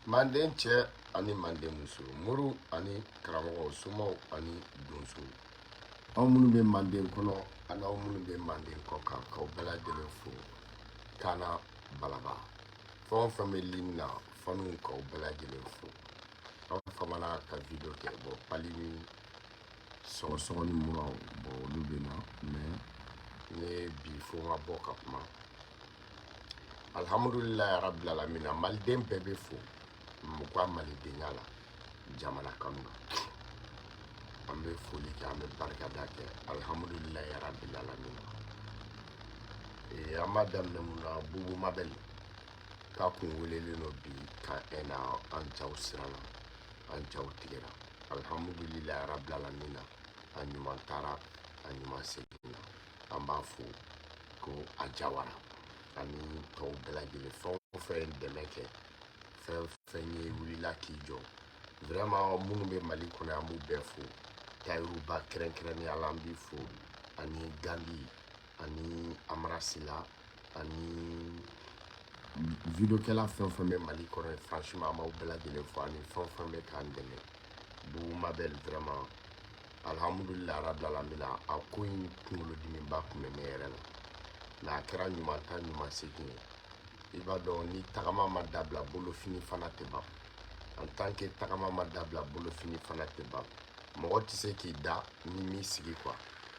Manden cɛ ani manden muso muru ani karamɔgɔ somaw ani donso aw minnu bɛ manden kɔnɔ ani aw minnu bɛ manden kɔ kan k'aw bɛɛ lajɛlen fo kaana balaba fɛn o fɛn bɛ lim na fanu k'aw bɛɛ lajɛlen fo aw famana ka video kɛ bɔ pali ni sɔgɔsɔgɔ ni muraw bɔn olu bɛ na mais ne bi fo n ka bɔ ka kuma alhamdulilayi rabil alamina maliden bɛɛ bɛ fo mu ka malidenya la jamana kanu na an bɛ foli kɛ an bɛ barikada kɛ alhamdulilayi rabil alamina an b'a daminɛ mun na bubu mabɛli k'a kun welelen don bi ka na an jaw siranna an jaw tigɛra alhamdulilayi rabil alamina a ɲuman taara a ɲuman seginna an b'a fo ko a jawara ani tɔw bɛɛ lajɛlen fɛn o fɛn ye dɛmɛ kɛ fɛn fɛn ye wulila k'i jɔ vraiment minnu bɛ mali kɔnɔ an b'u bɛɛ fo tayiruba kɛrɛnkɛrɛnnenya la an b'i fo ani gandi ani amarasila ani videokɛla fɛn fɛn bɛ mali kɔnɔ franchement an b'aw bɛɛ lajɛlen fo ani fɛn fɛn bɛ k'an dɛmɛ bubu mabɛl vraiment alhamdulilayi rabil alamina a ko in kunkolodimiba tun bɛ ne yɛrɛ la mais a kɛra ɲuman ta ɲuman segin ye i b'a dɔn ni tagama ma dabila bolofini fana tɛ ban en tant que tagama ma dabila bolofini fana tɛ ban mɔgɔ tɛ se k'i da ni m'i sigi quoi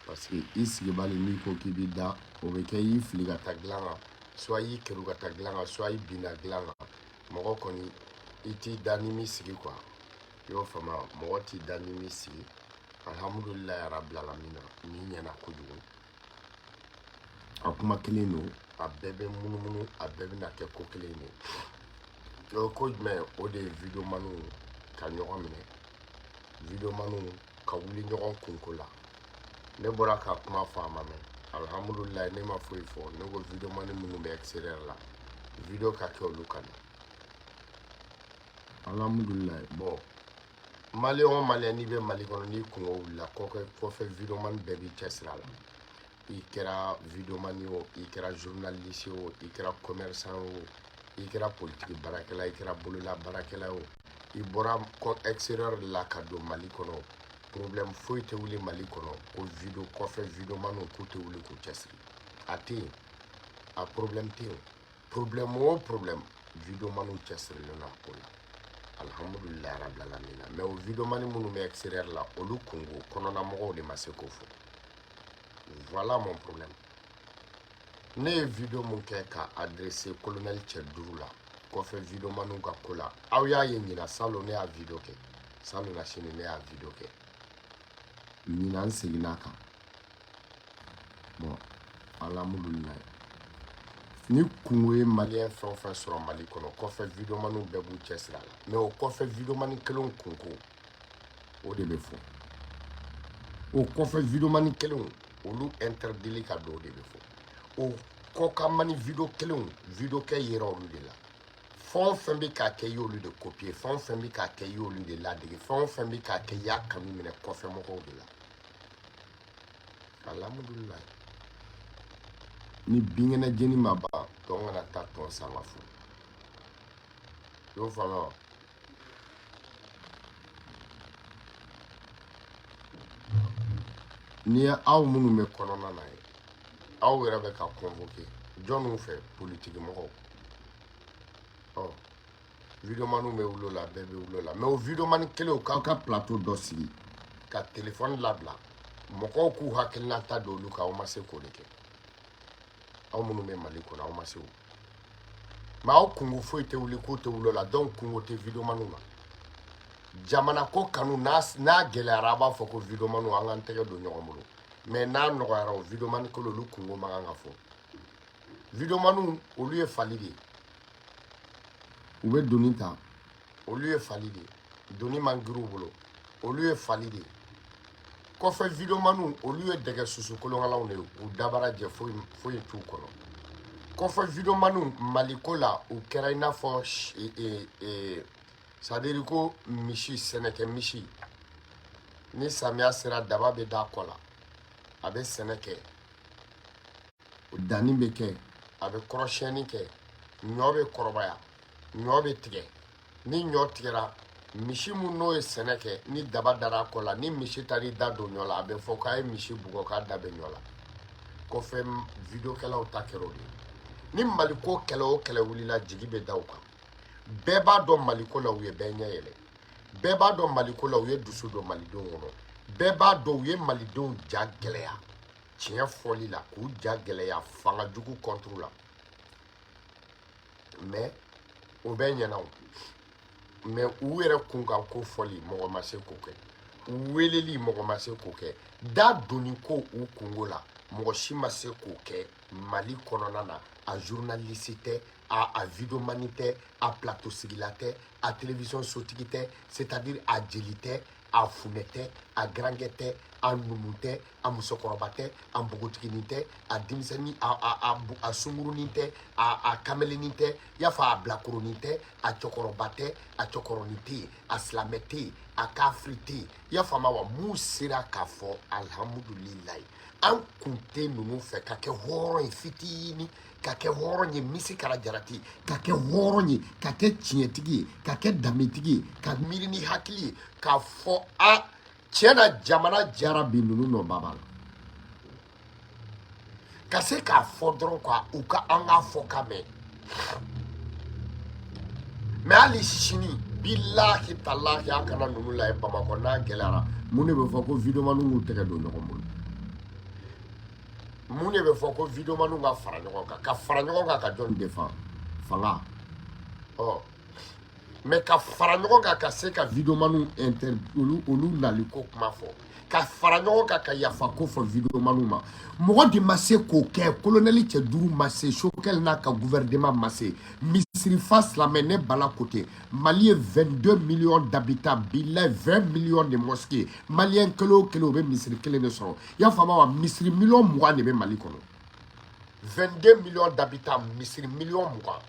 parce que i sigibali n'i ko k'i b'i da o bɛ kɛ i fili ka taa dilan kan soit i kɛru ka taa dilan kan soit i binna dilan kan mɔgɔ kɔni i t'i da ni m'i sigi quoi i y'o faamuya mɔgɔ t'i da ni m'i sigi alhamdulilayi rabil alamina min ɲɛna kojugu a kuma kelen don a bɛɛ bɛ munumunu a bɛɛ bɛna kɛ ko kelen de o ko jumɛn o de ye videomaniw ka ɲɔgɔn minɛ videomaniw ka wuli ɲɔgɔn kunko la ne bɔra ka kuma fɔ a ma mɛn alhamdulilayi ne ma foyi fɔ ne ko videomani minnu bɛ extérieur la video ka kɛ olu kan alhamdulilayi bon maliyɛn o maliyɛn n'i bɛ mali kɔnɔ n'i kungo wulila kɔfɛ videomani bɛɛ b'i cɛsiri a la i kɛra videomani o i kɛra journaliste o i kɛra commerçant o i kɛra politique baarakɛla i kɛra bolola baarakɛla o i bɔra extérieur la ka don mali kɔnɔ problème foyi tɛ wuli mali kɔnɔ ko video kɔfɛ videomani k'u tɛ wuli k'u cɛsiri a tɛ yen a problème tɛ yen problème o problème videomani cɛsirilen don a ko la alhamdulilayi rabil alamina mais o videomani minnu bɛ extérieur la olu kungo kɔnɔna mɔgɔw de ma se k'o fɔ voilà mon problème ne ye video mun kɛ ka adressé colonel cɛ duuru la kɔfɛ videomaniw ka ko la aw y'a ye ɲina salon ne y'a video kɛ salon na sini ne y'a video kɛ ɲina n seginna kan bon alhamdulilayi ni kungo ye maliyɛn fɛn o fɛn sɔrɔ mali kɔnɔ kɔfɛ videomaniw bɛɛ b'u cɛsiri a la mais o kɔfɛ videomani kelen kunko o de bɛ fɔ o kɔfɛ videomani kelen olu interdit ka don o de bɛ fɔ o kɔkamani video kelen video kɛ yera olu de la fɛn o fɛn bɛ k'a kɛ i y'olu de copier fɛn o fɛn bɛ k'a kɛ i y'olu de ladege fɛn o fɛn bɛ k'a kɛ i y'a kanu minɛ kɔfɛ mɔgɔw de la alhamdulilayi ni binkɛnɛ jeni ma ban tɔn kana taa tɔn san ka fo i y'o faamuya ni ye aw minnu bɛ kɔnɔna na ye aw yɛrɛ bɛ ka convoqué jɔnniw fɛ politique mɔgɔw videomaniw bɛ wuli o la bɛɛ bɛ wuli o la mais o videomani kelen k'aw ka plateau dɔ sigi ka téléphone labila mɔgɔw k'u hakilinata don olu kan aw ma se k'o de kɛ aw minnu bɛ mali kɔnɔ aw ma se o mais aw kungo foyi tɛ wuli k'u tɛ wuli o la donc kungo tɛ videomaniw na jamana ko kanu n'a gɛlɛyara a b'a fɔ ko videomaniw an k'an tɛgɛ don ɲɔgɔn bolo mais n'a nɔgɔyara o videomani kelen olu kungo man kan ka fɔ videomaniw olu ye fali de ye u bɛ doni ta olu ye fali de ye doni man girin u bolo olu ye fali de ye kɔfɛ videomaniw olu ye dɛgɛ susu kolonkalanw de ye u dabara jɛ foyi t'u kɔnɔ kɔfɛ videomaniw maliko la u kɛra i n'a fɔ c'est à dire ko misi sɛnɛkɛ misi ni samiya sera daba bɛ da kɔ la a bɛ sɛnɛ kɛ danni bɛ kɛ a bɛ kɔrɔsiyɛnni kɛ ɲɔ bɛ kɔrɔbaya ɲɔ bɛ tigɛ ni ɲɔ tigɛra misi mun n'o ye sɛnɛ kɛ ni daba dara kɔ la ni misi taara i da don ɲɔ la a bɛ fɔ k'a ye misi bugɔ k'a da bɛ ɲɔ la kɔfɛ videokɛlaw ta kɛra o de ye ni maliko kɛlɛ o kɛlɛ wulila jigi bɛ da u kan bɛɛ b'a dɔn maliko la u ye bɛɛ ɲɛ yɛlɛ bɛɛ b'a dɔn maliko la u ye dusu don malidenw kɔnɔ bɛɛ b'a dɔn u ye malidenw ja gɛlɛya tiɲɛ fɔli la k'u ja gɛlɛya fanga jugu kɔnturu la mais o bɛɛ ɲɛna o mais u yɛrɛ kun kan ko fɔli mɔgɔ ma se k'o kɛ weleli mɔgɔ ma se k'o kɛ da donni ko u kungo la mɔgɔ si ma se k'o kɛ mali kɔnɔna na a journaliste tɛ a videomani tɛ a plateau sigila tɛ a télévision sotigi tɛ c'est-à-dire a jeli tɛ a funɛ tɛ a garankɛ tɛ a numu tɛ a musokɔrɔba tɛ a npogotiginin tɛ a denmisɛnnin a sungurunin tɛ a kameleni tɛ y'a fɔ a bilakoronnin tɛ a cɛkɔrɔba tɛ a cɛkɔrɔnin tɛ yen a silamɛ tɛ yen a kafiri tɛ yen y'a faamu wa mun sera k'a fɔ alihamudulilayi an kun tɛ ninnu fɛ ka kɛ hɔrɔn ye fitinin ka kɛ hɔrɔn ye misi kara jarati ka kɛ hɔrɔn ye ka kɛ tiɲɛtigi ye ka kɛ danbetigi ye ka miiri ni hakili ye k'a fɔ a tiɲɛ na jamana jara bi ninnu nɔ baba la ka se k'a fɔ dɔrɔn quoi u ka an k'a fɔ ka mɛn mais hali sini bilahi talahi an kana ninnu layɛ bamakɔ n'a gɛlɛyara mun de bɛ fɔ ko videomaniw k'u tɛgɛ don ɲɔgɔn bolo mun de bɛ fɔ ko videomaniw ka fara ɲɔgɔn kan ka fara ɲɔgɔn kan ka jɔn defan fanga ɔ mais ka fara ɲɔgɔn kan ka se ka videomaniw olu nali ko kuma fɔ ka fara ɲɔgɔn kan ka yafa ko fɔ videomaniw ma mɔgɔ de ma se k'o kɛ kolonɛli cɛ duuru ma se Choguel n'a ka gouvernement ma se misirifa silamɛ ne bala kote Mali ye 22 millions d'habitants bilahi 20 millions de mosquées malien kelen o kelen o bɛ misiri kelen de sɔrɔ y'a faamu wa misiri million 20 de bɛ Mali kɔnɔ 22 millions d'habitants misiri million 20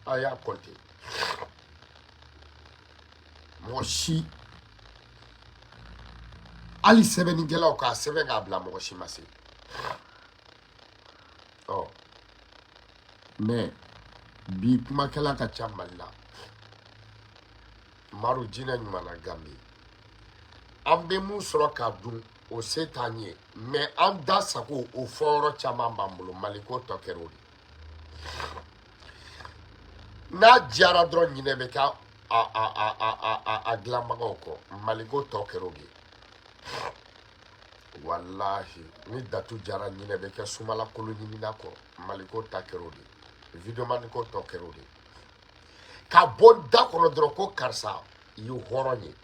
a y'a compter mɔgɔ si hali sɛbɛnnikɛlaw k'a sɛbɛn k'a bila mɔgɔ si ma se ɔ mais bi kumakɛla ka ca Mali la Maru jinɛ ɲuman na Gambi an bɛ mun sɔrɔ k'a dun o se t'an ye mais an da sago o fɔyɔrɔ caman b'an bolo Maliko tɔ kɛra o de n'a diyara dɔrɔn ɲinɛ bɛ kɛ a dilanbagaw kɔ Maliko tɔ kɛra o de wallahi ni datu jara ɲinɛ bɛ kɛ sumala kolo ɲinina kɔ Maliko ta kɛra o de videomani ko tɔ kɛra o de ka bɔ da kɔnɔ dɔrɔn ko karisa ye hɔrɔn ye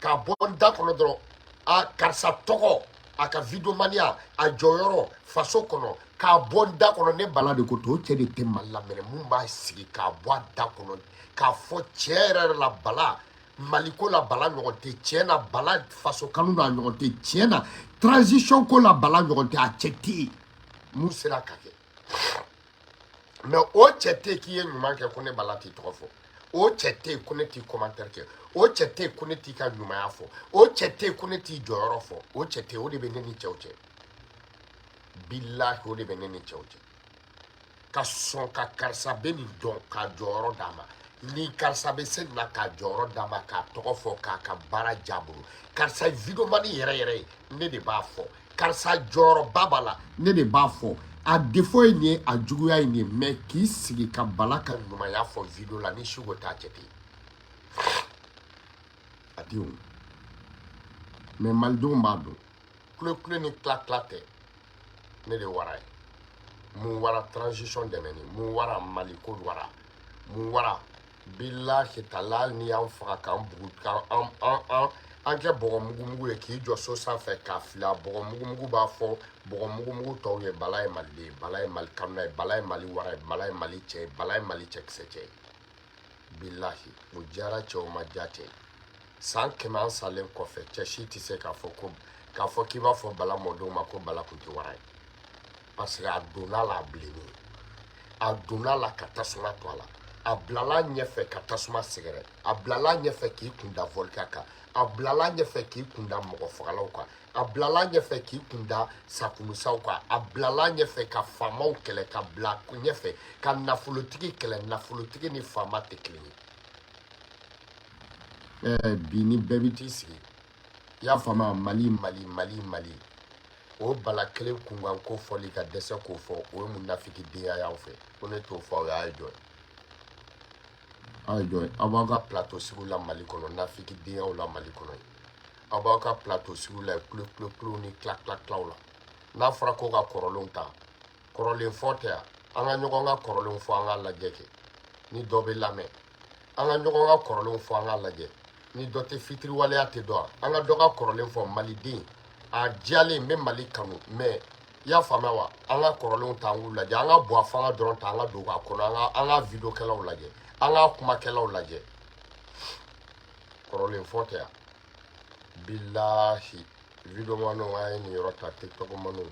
ka bɔ da kɔnɔ dɔrɔn a karisa tɔgɔ a ka videomaniya a jɔyɔrɔ faso kɔnɔ k'a bɔ da kɔnɔ ne bala de ko to o cɛ de tɛ Mali la minɛ mun b'a sigi k'a bɔ a da kɔnɔ k'a fɔ tiɲɛ yɛrɛ la bala Maliko la bala ɲɔgɔn tɛ tiɲɛ na bala faso kanu na ɲɔgɔn tɛ tiɲɛ na transition ko la bala ɲɔgɔn tɛ a cɛ tɛ yen mun sera ka kɛ mais o cɛ tɛ k'i ye ɲuman kɛ ko ne bala t'i tɔgɔ fɔ o cɛ tɛ yen ko ne t'i commentaire kɛ o cɛ tɛ yen ko ne t'i ka ɲumanya fɔ o cɛ tɛ yen ko ne t'i jɔyɔrɔ fɔ o cɛ tɛ yen o de bɛ ne ni cɛw cɛ bilahi o de bɛ ne ni cɛw cɛ ka sɔn ka karisa bɛ nin dɔn ka jɔyɔrɔ d'a ma ni karisa bɛ se na ka jɔyɔrɔ d'a ma k'a tɔgɔ fɔ k'a ka baara jabolo karisa videomani yɛrɛ yɛrɛ ye ne de b'a fɔ karisa jɔyɔrɔba b'a la ne de b'a fɔ a défaut ye nin ye a juguya ye nin ye mais k'i sigi ka bala ka ɲumanya fɔ video la ni sugo t'a cɛ ten a di o mais malidenw b'a dɔn kule ni tila tɛ ne de wara ye mun wara transition dɛmɛni mun wara Maliko wara mun wara bilahi tala ni y'an faga k'an bugu an kɛ bɔgɔ mugumugu ye k'i jɔ so sanfɛ k'a fili a bɔgɔ mugumugu b'a fɔ bɔgɔ mugumugu tɔw ye bala ye maliden ye bala ye Mali kamina ye bala ye Mali wara ye bala ye Mali cɛ ye bala ye Mali cɛkisɛ cɛ ye bilahi o diyara cɛw ma diya cɛ san 100 an salen kɔfɛ cɛ si tɛ se k'a fɔ k'i b'a fɔ bala mɔdenw ma ko bala tun tɛ wara ye parce que a donna la a bilennen a donna la ka tasuma to a la a bilala ɲɛfɛ ka tasuma sɛgɛrɛ a bilala ɲɛfɛ k'i kun da volcan kan a bilala ɲɛfɛ k'i kun da mɔgɔ fagalaw kan a bilala ɲɛfɛ k'i kun da sakumusaw kan a bilala ɲɛfɛ ka faamaw kɛlɛ ka bila ɲɛfɛ ka nafolotigi kɛlɛ nafolotigi ni faama tɛ kelen ye bini bɛɛ bɛ t'i sigi i y'a faamu mali o bala kelen kunkan ko fɔli ka dɛsɛ k'o fɔ o ye munafikidenya y'aw fɛ ko ne t'o fɔ aw ye a ye jɔ aw b'aw ka plateau sigiw la Mali kɔnɔ nafikidenyaw la Mali kɔnɔ aw b'aw ka plateau sigiw la kulo ni klaw la n'a fɔra ko ka kɔrɔlenw ta kɔrɔlen fɔ tɛ an ka ɲɔgɔn ka kɔrɔlenw fɔ an ka lajɛ kɛ ni dɔ bɛ lamɛn an ka ɲɔgɔn ka kɔrɔlenw fɔ an ka lajɛ ni dɔ tɛ fitiriwaleya tɛ dɔn an ka dɔ ka kɔrɔlen fɔ maliden a diyalen n bɛ Mali kanu mais i y'a faamuya wa an ka kɔrɔlenw ta an k'u lajɛ an ka bɔ a fanga dɔrɔn ta an ka don k'a kɔnɔ an ka video kɛlaw lajɛ an ka kumakɛlaw lajɛ kɔrɔlen fɔ tɛ bilahi video manu an ye nin yɔrɔ ta TikTok manu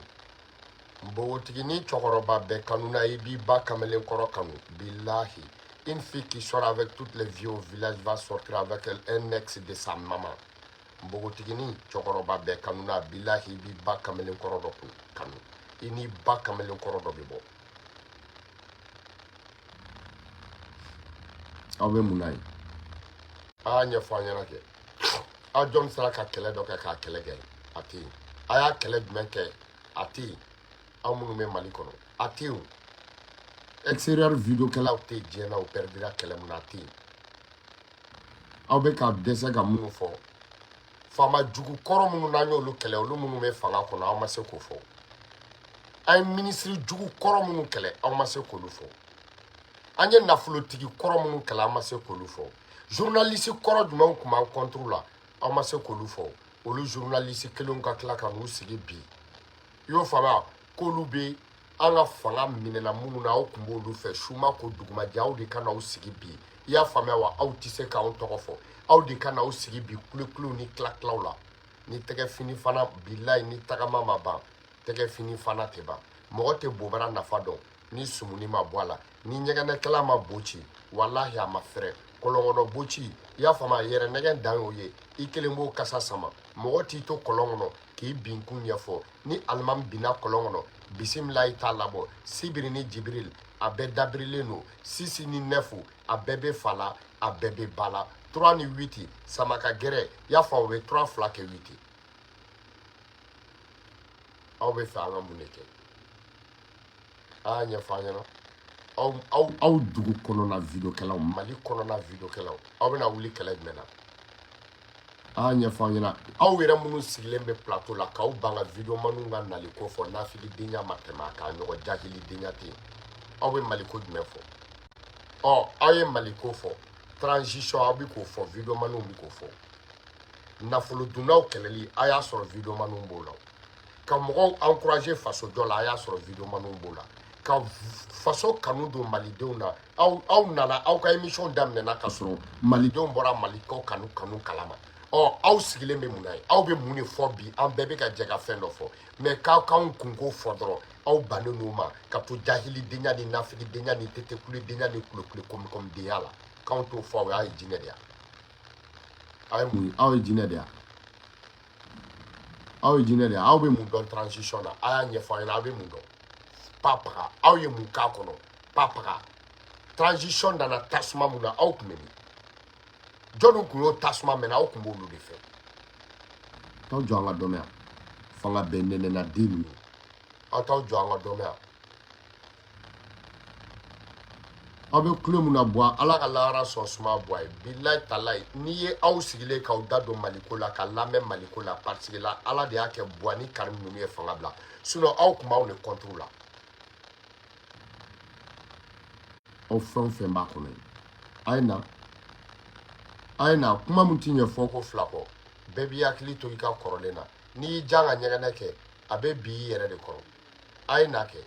npogotigi ni cɛkɔrɔba bɛɛ kanu na i b'i ba kamalen kɔrɔ kanu bilahi une fille qui sort avec toutes les filles au village va sortir avec un ex de sa maman npogotigi ni cɛkɔrɔba bɛɛ kanu na bilahi i b'i ba kamalen kɔrɔ dɔ kanu i ni ba kamalen kɔrɔ dɔ bɛ bɔ aw bɛ mun na ye a y'a ɲɛfɔ an ɲɛna kɛ aw jɔn sera ka kɛlɛ dɔ kɛ k'a kɛlɛ kɛ a tɛ yen a y'a kɛlɛ jumɛn kɛ a tɛ yen aw minnu bɛ Mali kɔnɔ a tɛ yen extérieur video kɛlaw tɛ diɲɛ na o perdira kɛlɛ mun na a tɛ yen aw bɛ ka dɛsɛ ka minnu fɔ faama jugu kɔrɔ minnu n'an y'olu kɛlɛ olu minnu bɛ fanga kɔnɔ aw ma se k'o fɔ an ye minisiri jugu kɔrɔ minnu kɛlɛ aw ma se k'olu fɔ an ye nafolotigi kɔrɔ minnu kɛlɛ aw ma se k'olu fɔ journaliste kɔrɔ jumɛnw tun b'an contre la aw ma se k'olu fɔ olu journaliste kelenw ka tila ka n'u sigi bi i y'o faamuya k'olu bɛ an ka fanga minɛna minnu na aw tun b'olu fɛ suma ko dugumajɛ aw de ka n'aw sigi bi i y'a faamuya wa aw tɛ se k'anw tɔgɔ fɔ aw de ka n'aw sigi bi kulew ni tilaw la ni tɛgɛ fini fana bilayi ni tagama ma ban tɛgɛ fini fana tɛ ban mɔgɔ tɛ bobara nafa dɔn ni sumuni ma bɔ a la ni ɲɛgɛnɛkɛla ma bo ci walahi a ma fɛrɛ kɔlɔn kɔnɔ bo ci i y'a faamu yɛrɛ nɛgɛ dan y'o ye i kelen b'o kasa sama mɔgɔ t'i to kɔlɔn kɔnɔ k'i bin kun ɲɛfɔ ni alimami binna kɔlɔn kɔnɔ bisimila i t'a labɔ sibiri ni jibiril a bɛɛ dabirilen don sisi ni nɛfu a bɛɛ bɛ fa la a bɛɛ bɛ ba la 3 ni 8 samaka gɛrɛ i y'a fɔ o bɛ 3 2 kɛ 8 aw bɛ fɛ an ka mun de kɛ a y'a ɲɛfɔ an ɲɛna aw dugu kɔnɔna videokɛlaw Mali kɔnɔna videokɛlaw aw bɛna wuli kɛlɛ jumɛn na a y'a ɲɛfɔ an ɲɛna aw yɛrɛ minnu sigilen bɛ plateau la k'aw ban ka video manu ka nali ko fɔ nafilidenya ma tɛmɛ a kan ɲɔgɔn jahilidenya tɛ yen aw bɛ Mali ko jumɛn fɔ aw ye Mali ko fɔ transition aw bɛ k'o fɔ video manu bɛ k'o fɔ nafolo dunnaw kɛlɛli a y'a sɔrɔ video manu b'o la ka mɔgɔw encourager faso jɔ la a y'a sɔrɔ video manu b'o la ka faso kanu don malidenw na aw nana aw ka émission daminɛna ka sɔrɔ malidenw bɔra malikaw kanu kalama aw sigilen bɛ mun na ye aw bɛ mun de fɔ bi an bɛɛ bɛ ka jɛ ka fɛn dɔ fɔ mais k'anw kunko fɔ dɔrɔn aw bannen n'o ma ka to jahilidenya ni nafilidenya ni tetekuledenya ni kulekule komidenya la k'anw t'o fɔ aw ye aw ye jinɛ de ye aw ye mun ye aw ye jinɛ de ye aw ye jinɛ de ye aw bɛ mun dɔn transition na a y'a ɲɛfɔ an ɲɛna aw bɛ mun dɔn papaga aw ye mun k'a kɔnɔ papaga transition nana tasuma mun na aw tun bɛ min jɔnni tun y'o tasuma mɛnna aw tun b'olu de fɛ t'aw jɔ an ka dɔn yan fanga bɛɛ nɛnɛna den ninnu aw t'aw jɔ an ka dɔn yan aw bɛ kulo mun na bɔ ala ka lahara sɔn suma bɔ a ye bilayi talayi n'i ye aw sigilen k'aw da don maliko la ka lamɛn maliko la parce que la ala de y'a kɛ buwa ni karimu ninnu ye fanga bila sinon aw tun b'aw de contre la aw fɛn o fɛn b'a kɔnɔ a ye na kuma min ti ɲɛfɔ ko fila kɔ bɛɛ b'i hakili to i ka kɔrɔlen na n'i y'i jan ka ɲɛgɛnɛ kɛ a bɛ bi i yɛrɛ de kɔrɔ a ye na kɛ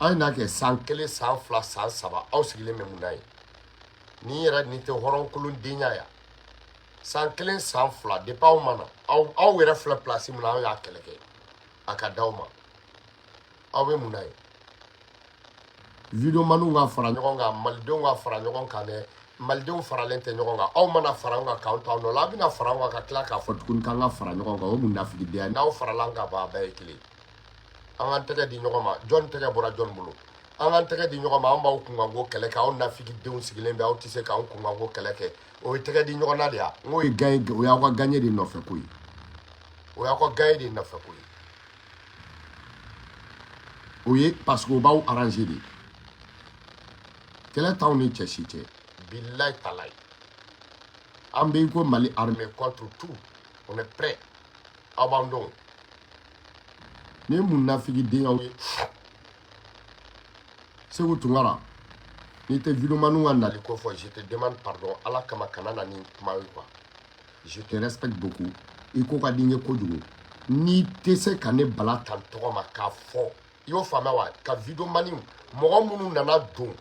a ye na kɛ san 1 san 2 san 3 aw sigilen bɛ mun na ye ni yɛrɛ nin tɛ hɔrɔnkolonden ya san 1 san 2 depuis aw ma na aw yɛrɛ filɛ place min na aw y'a kɛlɛ kɛ a ka d'aw ma aw bɛ mun na ye video manu ka fara ɲɔgɔn kan malidenw ka fara ɲɔgɔn kan dɛ malidenw faralen tɛ ɲɔgɔn kan aw mana fara ɲɔgɔn kan k'anw to aw nɔ la a bɛna fara ɲɔgɔn kan ka tila k'a fɔ tuguni k'an ka fara ɲɔgɔn kan o mun nafigidenya n'aw farala ka ban a bɛɛ ye kelen an k'an tɛgɛ di ɲɔgɔn ma jɔn tɛgɛ bɔra jɔn bolo an k'an tɛgɛ di ɲɔgɔn ma an b'aw kunkanko kɛlɛ kɛ aw nafigidenw sigilen bɛ aw tɛ se k'an kunkanko kɛlɛ kɛ o ye tɛgɛ di ɲɔgɔn na de ya n k'o ye gagne o y'aw ka gagne de nɔfɛ ko ye o y'aw ka gagne de nɔfɛ ko ye o ye parce que o b'aw arranger de kɛlɛ t'anw ni cɛ si cɛ bilayi talayi an bɛ ko Mali armée contre tout on est prêt aw b'an dɔn ni mun nafigiden aw ye Segu Tunkara ni tɛ vidéoman ka nali ko fɔ je te demande pardon ala kama kana na ni kuma ye quoi je te respecte beaucoup i ko ka di n ye kojugu n'i tɛ se ka ne bala tan tɔgɔ ma k'a fɔ i y'o faamuya wa ka vidéoman mɔgɔ minnu nana don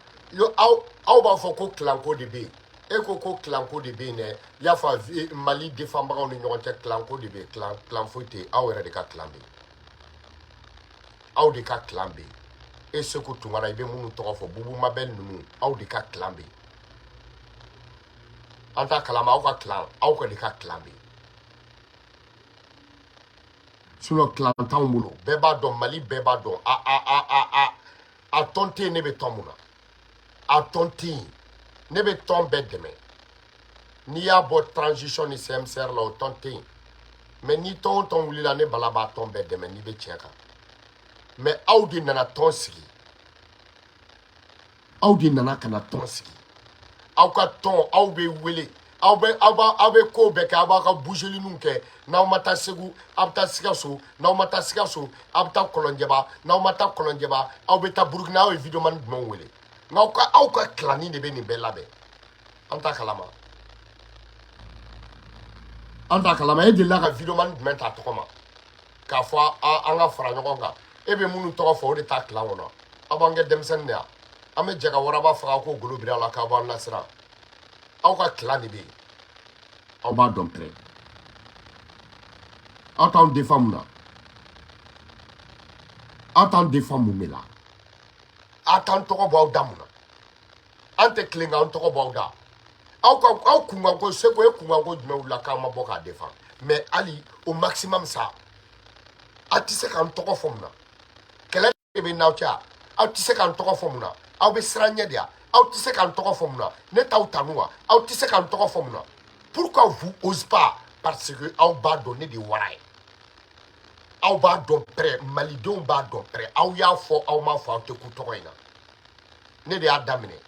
aw b'a fɔ ko kilanko de bɛ yen e ko kilanko de bɛ yen dɛ i y'a fɔ Mali défendbagaw ni ɲɔgɔn cɛ kilanko de bɛ yen kilan foyi tɛ yen aw yɛrɛ de ka kilan bɛ yen aw de ka kilan bɛ yen e Segu Tunkara i bɛ minnu tɔgɔ fɔ Bubu Mabel ninnu aw de ka kilan bɛ yen an t'a kalama aw ka kilan aw ka de ka kilan bɛ yen sinon kilan t'anw bolo bɛɛ b'a dɔn Mali bɛɛ b'a dɔn a tɔn tɛ yen ne bɛ tɔn mun na a tɔn tɛ yen ne bɛ tɔn bɛɛ dɛmɛ n'i y'a bɔ transition ni CMCR la o tɔn tɛ yen mais ni tɔn o tɔn wulila ne bala b'a tɔn bɛɛ dɛmɛ n'i bɛ tiɲɛ kan mais aw de nana tɔn sigi aw de nana ka na tɔn sigi aw ka tɔn aw bɛ wele aw bɛ ko bɛɛ kɛ aw b'a ka bougeliniw kɛ n'aw ma taa Segu aw bɛ taa Sikaso n'aw ma taa Sikaso aw bɛ taa Kɔlɔnjɛba n'aw ma taa Kɔlɔnjɛba aw bɛ taa Burukina aw ye vidéoman jumɛnw wele nka aw ka kilani de bɛ nin bɛɛ labɛn an t'a kalama e delila ka vidéoman jumɛn ta tɔgɔ ma k'a fɔ an ka fara ɲɔgɔn kan e bɛ minnu tɔgɔ fɔ o de t'a kilan kɔnɔ aw b'an kɛ denmisɛnnin de yan an bɛ jɛ ka waraba faga ko golo biri a la k'a b'an lasiran aw ka kilan de bɛ yen aw b'a dɔn pɛrɛ aw t'anw défend mun na aw t'anw défend mun de la aw t'an tɔgɔ bɔ aw da mun na an tɛ tilen k'an tɔgɔ bɔ aw da aw kunkanko Segu ye kunkanko jumɛn wulila k'an ma bɔ k'a défend mais hali au maximum sa aw tɛ se k'an tɔgɔ fɔ mun na kɛlɛ de bɛ n'aw cɛ aw tɛ se k'an tɔgɔ fɔ mun na aw bɛ siran ɲɛ de yan aw tɛ se k'an tɔgɔ fɔ mun na ne t'aw tanu wa aw tɛ se k'an tɔgɔ fɔ mun na pourquoi vous osez pas parce que aw b'a dɔn ne de ye wara ye aw b'a dɔn pɛrɛ malidenw b'a dɔn pɛrɛ aw y'a fɔ aw m'a fɔ aw tɛ ku tɔgɔ in na ne de y'a daminɛ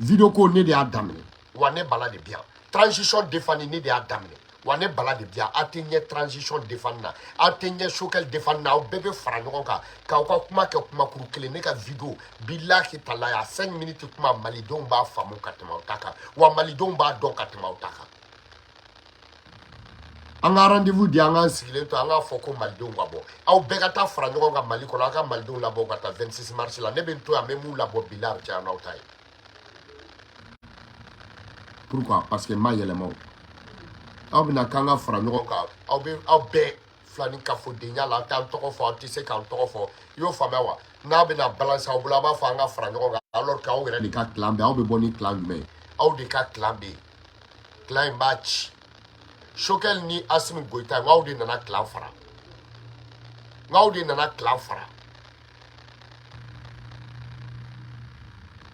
vidéo ko ne de y'a daminɛ wa ne bala de bi yan transition défend ne de y'a daminɛ wa ne bala de bi yan aw tɛ ɲɛ transition défend na aw tɛ ɲɛ Choguel défend na aw bɛɛ bɛ fara ɲɔgɔn kan k'aw ka kuma kɛ kumakuru kelen ne ka vidéo bilahi talayi a 5 minutes kuma malidenw b'a faamu ka tɛmɛ aw ta kan wa malidenw b'a dɔn ka tɛmɛ aw ta kan an ka rendez-vous di an k'an sigilen to an k'a fɔ ko malidenw ka bɔ aw bɛɛ ka taa fara ɲɔgɔn kan Mali kɔnɔ aw ka malidenw labɔ ka taa 26 mars la ne bɛ n to yan n bɛ mun labɔ bilahi a bɛ caya n'aw ta ye pourquoi parce que n ma yɛlɛma o aw bɛna k'an ka fara ɲɔgɔn kan aw bɛɛ filani kafodenya la an t'an tɔgɔ fɔ aw tɛ se k'an tɔgɔ fɔ i y'o faamuya wa n'a bɛna balance aw bolo a b'a fɔ an ka fara ɲɔgɔn kan alors que aw yɛrɛ de ka kilan bɛ aw bɛ bɔ ni kilan jumɛn ye aw de ka kilan bɛ yen kilan in b'a ci Choguel ni Assimi Goïta aw de nana kilan fara aw de nana kilan fara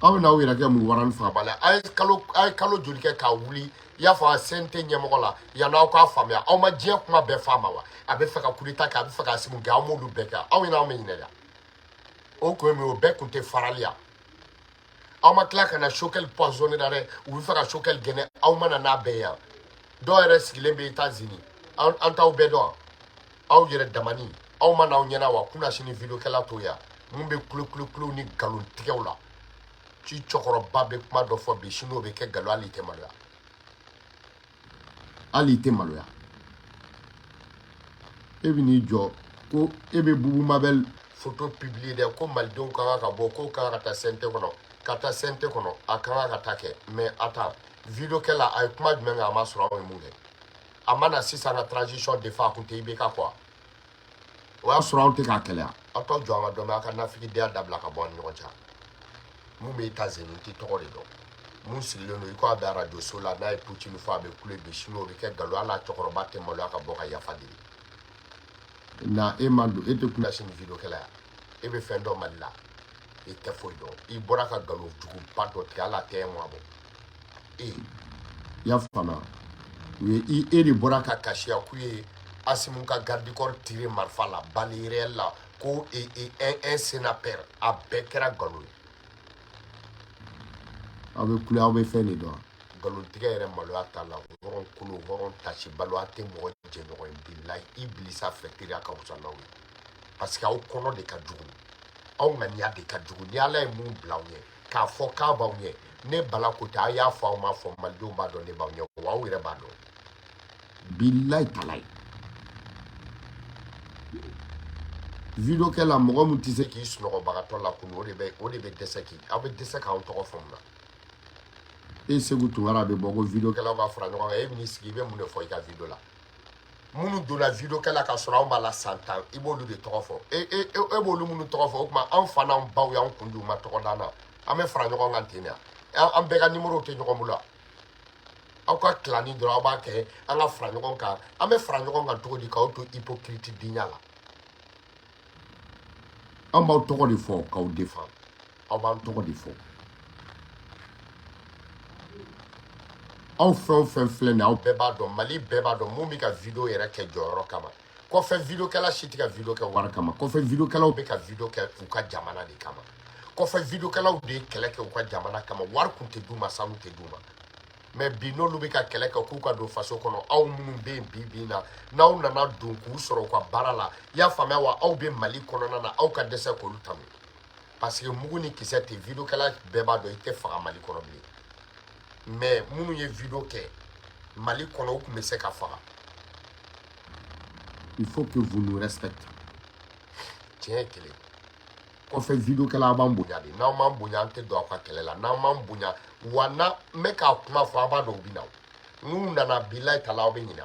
aw bɛna aw yɛrɛ kɛ mun warani fagabala a ye kalo joli kɛ k'a wuli i y'a fɔ a CNT ɲɛmɔgɔ la yanni aw k'a faamuya aw ma diɲɛ kuma bɛɛ f'a ma wa a bɛ fɛ ka coup d'état kɛ a bɛ fɛ ka Assimi gɛn aw m'olu bɛɛ kɛ aw ɲɛna aw ma ɲinɛ yan o kun ye min ye o bɛɛ kun tɛ farali yan aw ma tila ka na Choguel poisonné na dɛ u bɛ fɛ ka Choguel gɛnɛ aw ma na n'a bɛɛ yan dɔw yɛrɛ sigilen bɛ États-Unis an t'aw bɛɛ dɔn aw yɛrɛ damani aw ma n'aw ɲɛna wa kunna sini vidéo kɛla to yan mun bɛ kulo ni nkalon tigɛw la ci cɛkɔrɔba bɛ kuma dɔ fɔ bi sini o bɛ kɛ nkalon hali i tɛ maloya hali i tɛ maloya e bɛ n'i jɔ ko e bɛ Bubu Mabel photo publier dɛ ko malidenw ka kan ka bɔ k'o ka kan ka taa CNT kɔnɔ ka taa CNT kɔnɔ a ka kan ka taa kɛ mais attends vidéo kɛla a ye kuma jumɛn kɛ a ma sɔrɔ aw ye mun kɛ a ma na sisan ka transition défend a kun tɛ IBK quoi o y'a sɔrɔ aw tɛ k'a kɛlɛ aw t'aw jɔ an ka dɔn mɛ aw ka nafigidenya dabila ka bɔ an ni ɲɔgɔn cɛ mun bɛ États-Unis n tɛ tɔgɔ de dɔn mun sigilen don i ko a bɛ radio so la n'a ye Poutine fɔ a bɛ kule bi sini o bɛ kɛ nkalon hali a cɛkɔrɔba tɛ maloya ka bɔ ka yafa deli na e ma don e tɛ kunna sini vidéo kɛla yan e be fɛn dɔ Mali la i tɛ foyi dɔn i bɔra ka galon juguba dɔ tigɛ ala tɛ mɔ bɔ y'a faamuya u ye e de bɔra ka kasiya k'u ye Asimu ka garde corps tiré marifa la balle réelle la ko un sénateur a bɛɛ kɛra galon ye aw bɛ kule aw bɛ fɛn de dɔn galon tigɛ yɛrɛ maloya t'a la hɔrɔn kolo hɔrɔn tasi balo a tɛ mɔgɔ jɛ ɲɔgɔn ye bilahi Ibilisa fɛ teriya ka wusa n'aw ye parce que aw kɔnɔ de ka jugu aw ŋaniya de ka jugu ni ala ye mun bila aw ɲɛ k'a fɔ k'a b'aw ɲɛ ne Bala Kote a y'a fɔ aw m'a fɔ malidenw b'a dɔn ne b'aw ɲɛ wa aw yɛrɛ b'a dɔn bilahi talayi video kɛ la mɔgɔ min tɛ se k'i sunɔgɔbagatɔ la kunu o de bɛ dɛsɛ k'i aw bɛ dɛsɛ k'anw tɔgɔ fɔ mun na e Segu Tunkara bɛ bɔ ko video kɛlaw ka fara ɲɔgɔn kan e bɛn'i sigi i bɛ mun de fɔ i ka video la minnu donna video kɛ la ka sɔrɔ anw b'a la san 10 i b'olu de tɔgɔ fɔ e b'olu minnu tɔgɔ fɔ o tuma anw fa n'anw baw y'anw kun di u ma tɔgɔ d'an na an bɛ fara ɲɔgɔn kan ten de an bɛɛ ka numéro tɛ ɲɔgɔn bolo aw ka tilani dɔrɔn aw b'a kɛ an ka fara ɲɔgɔn kan an bɛ fara ɲɔgɔn kan cogo di k'aw to hypocrite diɲa la an b'aw tɔgɔ de fɔ k'aw défend aw b'an tɔgɔ de fɔ aw fɛn o fɛn filɛ nin ye aw bɛɛ b'a dɔn Mali bɛɛ b'a dɔn mun bɛ ka video yɛrɛ kɛ jɔyɔrɔ kama kɔfɛ videokɛla si tɛ ka video kɛ wari kama kɔfɛ videokɛlaw bɛ ka video kɛ u ka jamana de kama kɔfɛ videokɛlaw de ye kɛlɛ kɛ u ka jamana kama wari kun tɛ d'u ma sanu tɛ d'u ma mais bi n'olu bɛ ka kɛlɛ kɛ k'u ka don faso kɔnɔ aw minnu bɛ yen bi na n'aw nana don k'u sɔrɔ u ka baara la i y'a faamuya wa aw bɛ Mali kɔnɔna na aw ka dɛsɛ k'olu tanu parce que mugu ni kisɛ tɛ videokɛla bɛɛ b'a dɔn i tɛ faga Mali kɔnɔ bilen mais minnu ye video kɛ Mali kɔnɔ u tun bɛ se ka faga il faut que vous nous respectez tiɲɛ ye kelen kɔfɛ videokɛla a b'an bonya de n'aw m'an bonya an tɛ don aw ka kɛlɛ la n'aw m'an bonya wa n bɛ k'a kuma fɔ a b'a dɔn u bɛ na n'u nana bilahi tala aw bɛ ɲina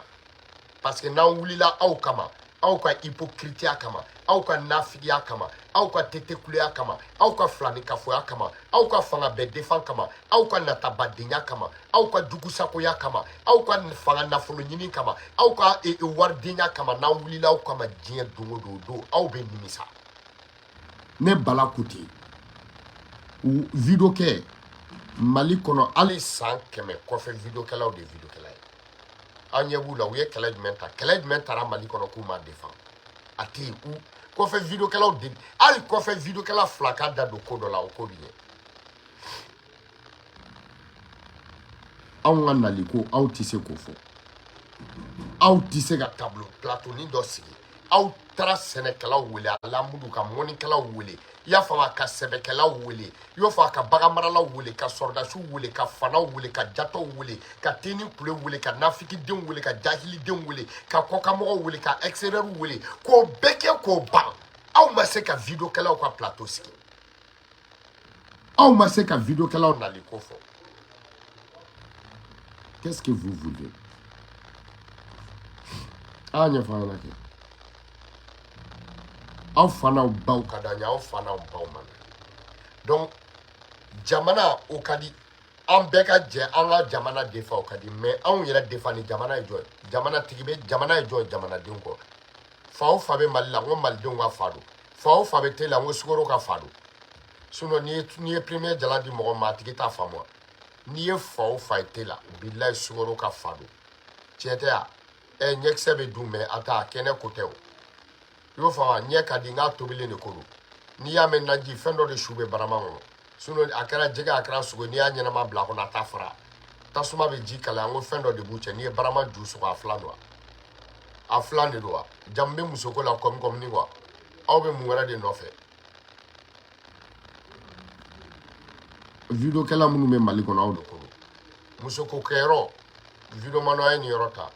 parce que n'an wulila aw kama aw ka hypocriteya kama aw ka nafigiya kama aw ka tetekuleya kama aw ka filanikafoya kama aw ka fanga bɛɛ défend kama aw ka natabadenya kama aw ka jugusakoya kama aw ka fanga nafolo ɲini kama aw ka waridenya kama n'an wulila aw kama diɲɛ don o don aw bɛ nimisa ne Bala Kote video kɛ Mali kɔnɔ hali san 100 kɔfɛ videokɛlaw de ye videokɛla ye an ɲɛ b'u la u ye kɛlɛ jumɛn ta kɛlɛ jumɛn taara Mali kɔnɔ k'u m'a défend a tɛ yen kɔfɛ videokɛlaw de hali kɔfɛ videokɛla fila k'a da don ko dɔ la o ko bɛ ɲɛ anw ka nali ko aw tɛ se k'o fɔ aw tɛ se ka tableau plateau dɔ sigi aw taara sɛnɛkɛlaw wele a lamunu ka mɔnikɛlaw wele i y'a faamu ka sɛbɛkɛlaw wele i y'o fɔ ka baganmaralaw wele ka sɔrdasiw wele ka fanaw wele ka jatɔw wele ka teni kule wele ka nafikidenw wele ka jahilidenw wele ka kɔkamɔgɔw wele ka extérieur wele k'o bɛɛ kɛ k'o ban aw ma se ka videokɛlaw ka plateau sigi aw ma se ka videokɛlaw nali ko fɔ qu'est-ce que vous voulez a ɲɛfɔ an ɲɛna kɛ aw fanaw baw ka d'an ye aw fanaw baw man donc jamana o ka di an bɛɛ ka jɛ an ka jamana défend o ka di mais anw yɛrɛ défend ni jamana ye jɔn ye jamanatigi bɛ jamana ye jɔn ye jamanadenw kɔ fa o fa bɛ Mali la n ko malidenw ka fa don fa o fa bɛ te la n ko Sukaro ka fa don sinon n'i ye premier jalan di mɔgɔ ma a tigi t'a faamu n'i ye fa o fa ye te la bilahi Sukaro ka fa don tiɲɛ tɛ wa ɲɛkisɛ bɛ dun mais a t'a kɛnɛ ko tɛ o i y'o faamu ɲɛ ka di n k'a tobilen de ko don n'i y'a mɛn naji fɛn dɔ de su bɛ barama kɔnɔ sinon a kɛra jɛgɛ a kɛra sogo n'i y'a ɲɛnama bila a kɔnɔ a t'a fara tasuma bɛ ji kalaya n ko fɛn dɔ de b'u cɛ n'i ye barama ju sɔgɔ a filan don wa a filan de don wa jamu bɛ musoko la kɔmi ni quoi aw bɛ mun wɛrɛ de nɔfɛ videokɛla minnu bɛ Mali kɔnɔ aw de ko don musoko kɛyɔrɔ video mano a ye nin yɔrɔ ta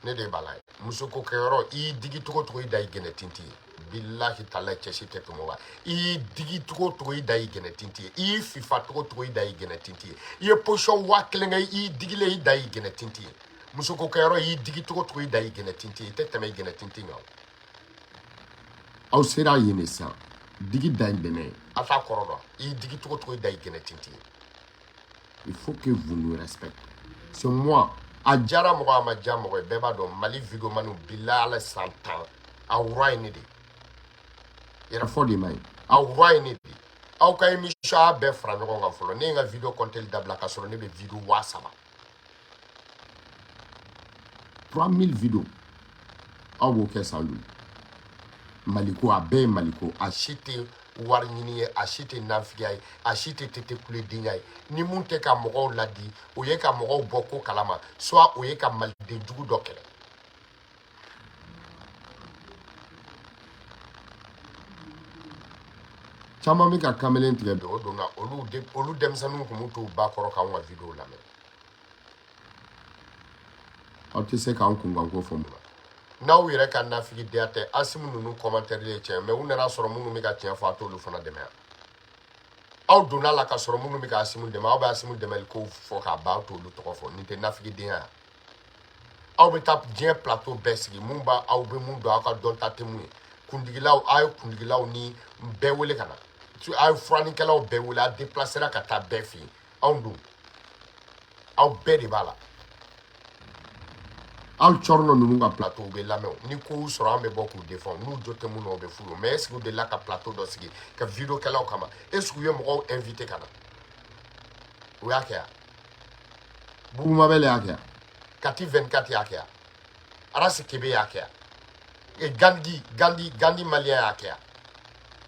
ne de b'a la ye musoko kɛyɔrɔ i y'i digi togo togo i da i gɛnɛ tinti ye bilahi talahi cɛsi tɛ tɛmɛ o kan i y'i digi togo togo i da i gɛnɛ tinti ye i y'i fifa togo togo i da i gɛnɛ tinti ye i ye position 1000 kɛ i y'i digilen i da i gɛnɛ tinti ye musoko kɛyɔrɔ i y'i digi togo togo i da i gɛnɛ tinti ye i tɛ tɛmɛ i gɛnɛ tinti kan aw sera yen de sisan digi da in bɛnɛ a t'a kɔrɔ dɔn i y'i digi togo togo i da i gɛnɛ tinti ye il faut que vous nous respectez c'est moi a jara mɔgɔ a ma ja mɔgɔ ye bɛɛ b'a dɔn Mali videomaniw bilahi ala san 10 a wura ye ne de yɛrɛ fɔ de ma ye aw roi ne bi aw ka émission be fara ɲɔgɔn kan fɔlɔ ne ye n ka video compter dabila ka sɔrɔ ne bɛ video 300 3000 video aw b'o kɛ san joli maliko a bɛɛ ye maliko a si tɛ wari ɲini ye a si tɛ nafigiya ye a si tɛ tete kulediya ye ni mun tɛ ka mɔgɔw ladi o ye ka mɔgɔw bɔ ko kalama soit o ye ka maliden jugu dɔ kɛlɛ caman bɛ ka kamalen tigɛ bi o donna olu denmisɛnninw tun b'u t'u ba kɔrɔ k'anw ka video lamɛn aw tɛ se k'an kunkan ko fɔ mun na n'aw yɛrɛ ka nafigidenya tɛ Asimu ninnu commentaire ye tiɲɛ mais u nana sɔrɔ minnu bɛ ka tiɲɛ fɔ a t'olu fana dɛmɛ aw donna la ka sɔrɔ minnu bɛ ka Asimu dɛmɛ aw bɛ Asimu dɛmɛli ko fɔ k'a ban aw t'olu tɔgɔ fɔ nin tɛ nafigidenya ye aw bɛ taa diɲɛ plateau bɛɛ sigi mun b'a aw bɛ mun dɔn aw ka dɔn ta tɛ mun ye kundigilaw aw ye kundigilaw ni bɛɛ wele ka na aw ye furanikɛlaw bɛɛ wele a déplacera ka taa bɛɛ fɛ yen anw dun aw bɛɛ de b'a la aw cɔrɔnɔ ninnu ka plateau bɛ lamɛn ni ko y'u sɔrɔ an bɛ bɔ k'u défend n'u jo tɛ mun na o bɛ furu mais est-ce que u delila ka plateau dɔ sigi ka video kɛlaw kama est-ce que u ye mɔgɔw invité ka na u y'a kɛ yan Bugumabel y'a kɛ yan Kati 24 y'a kɛ yan Arasi Kebe y'a kɛ yan Gandhi malien y'a kɛ yan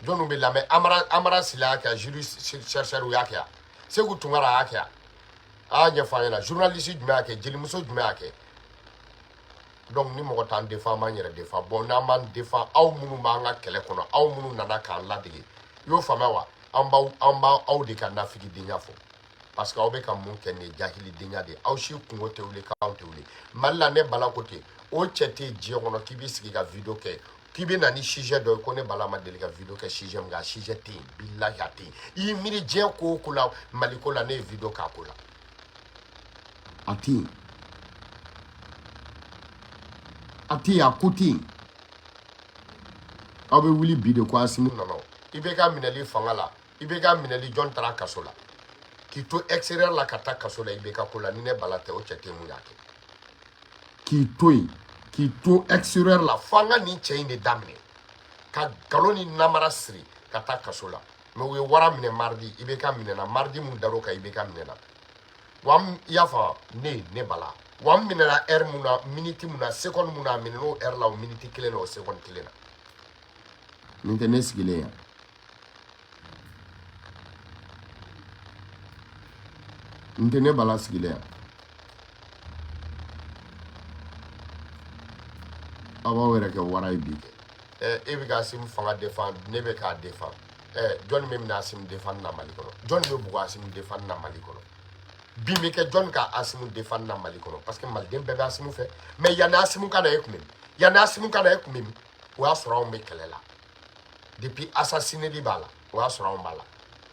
jɔnniw bɛ lamɛn Amara Sila y'a kɛ yan jury chercheur y'a kɛ yan Segu Tunkara y'a kɛ yan a y'a ɲɛfɔ an ɲɛna journaliste jumɛn y'a kɛ jelimuso jumɛn y'a kɛ donc ni mɔgɔ t'an défend b'an yɛrɛ défend bon n'an b'an défend aw minnu b'an ka kɛlɛ kɔnɔ aw minnu nana k'an ladege i y'o faamuya wa an b'aw de ka nafigidenya fɔ parce que aw bɛ ka mun kɛ nin ye jahilidenya de ye aw si kungo tɛ wuli k'anw tɛ wuli Mali la ne Bala ko ten o cɛ tɛ diɲɛ kɔnɔ k'i bɛ sigi ka video kɛ k'i bɛ na ni sujet dɔ ye ko ne Bala ma deli ka video kɛ sujet min kan a sujet tɛ yen bilahi a tɛ yen i y'i miiri diɲɛ ko o ko la Mali ko la ne ye video k'a ko la a tɛ yen a tɛ yen a ko tɛ yen aw bɛ wuli bi de ko Asimu nana i bɛ ka minɛli fanga la i bɛ ka minɛli jɔn taara kaso la k'i to extérieur la ka taa kaso la i bɛ ka ko la ni ne Bala tɛ o cɛ tɛ mun y'a kɛ k'i to yen k'i to extérieur la fanga ni cɛ in de daminɛ ka nkalon ni namara siri ka taa kaso la mais u ye wara minɛ mardi i bɛ ka minɛna mardi mun dar'o kan i bɛ ka minɛna wa i y'a faamu ne Bala wa n minɛna heure mun na minute mun na seconde mun na a minɛn'o heure la o minute kelen na o seconde kelen na nin tɛ ne sigilen yan n tɛ ne Bala sigilen yan aw b'aw yɛrɛ kɛ wara ye bi e bɛ ka Asimu fanga défend ne bɛ k'a défend jɔnni bɛ minɛ Asimu défend na Mali kɔnɔ jɔnni bɛ bugɔ Asimu défend na Mali kɔnɔ bin bɛ kɛ jɔnni ka Asimu défend na Mali kɔnɔ parce que maliden bɛɛ bɛ Asimu fɛ mais yanni Asimu ka na e kun bɛ min yanni Asimu ka na e kun bɛ min o y'a sɔrɔ anw bɛ kɛlɛ la depuis assassineli b'a la o y'a sɔrɔ anw b'a la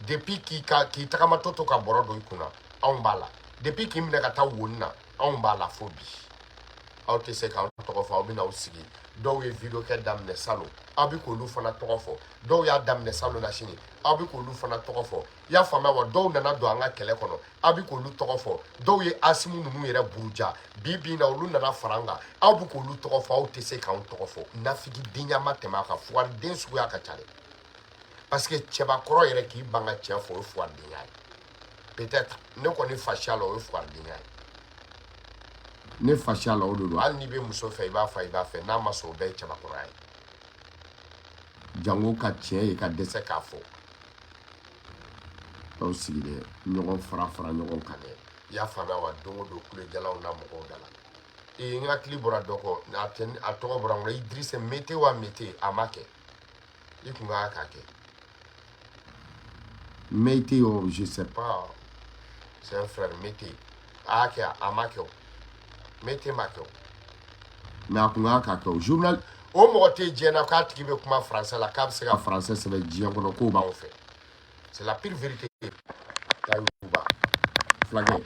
depuis k'i tagamatɔ to ka bɔrɔ don i kunna anw b'a la depuis k'i minɛ ka taa woni na anw b'a la fo bi aw tɛ se k'an tɔgɔ fɔ aw bɛ n'aw sigi dɔw ye video kɛ daminɛ salon aw bɛ k'olu fana tɔgɔ fɔ dɔw y'a daminɛ salon na sini aw bɛ k'olu fana tɔgɔ fɔ i y'a faamuya wa dɔw nana don an ka kɛlɛ kɔnɔ aw bɛ k'olu tɔgɔ fɔ dɔw ye Asimu ninnu yɛrɛ buruja bi na olu nana fara an kan aw bɛ k'olu tɔgɔ fɔ aw tɛ se k'anw tɔgɔ fɔ nafigidenya ma tɛmɛ a kan fugariden suguya ka ca dɛ parce que cɛbakɔrɔ yɛrɛ k'i ban ka tiɲɛ fɔ o ye fugaridenya ye peut-être ne kɔni fasiya la o ye fugaridenya ye ne fasiya la o de don hali n'i bɛ muso fɛ i b'a fɛ n'a ma sɔn o bɛɛ ye cɛbakɔrɔya ye jango ka tiɲɛ ye ka dɛsɛ k'a fɔ aw sigi dɛ ɲɔgɔn fara ɲɔgɔn kan dɛ i y'a faamuya wa don o don kulejalaw n'a mɔgɔw da la n hakili bɔra dɔ kɔ a tɔgɔ bɔra n kɔnɔ Idrissa Mete wa Mete a ma kɛ i kun ka k'a kɛ Mete o je sais pas c'est un frère Mete a y'a kɛ a ma kɛ o Mete ma kɛ o mais a kun ka k'a kɛ o journal o mɔgɔ tɛ diɲɛ na k'a tigi bɛ kuma français la k'a bɛ se ka français sɛbɛn diɲɛ kɔnɔ k'o b'anw fɛ c'est la pire vérité Tayiruba Fulakɛ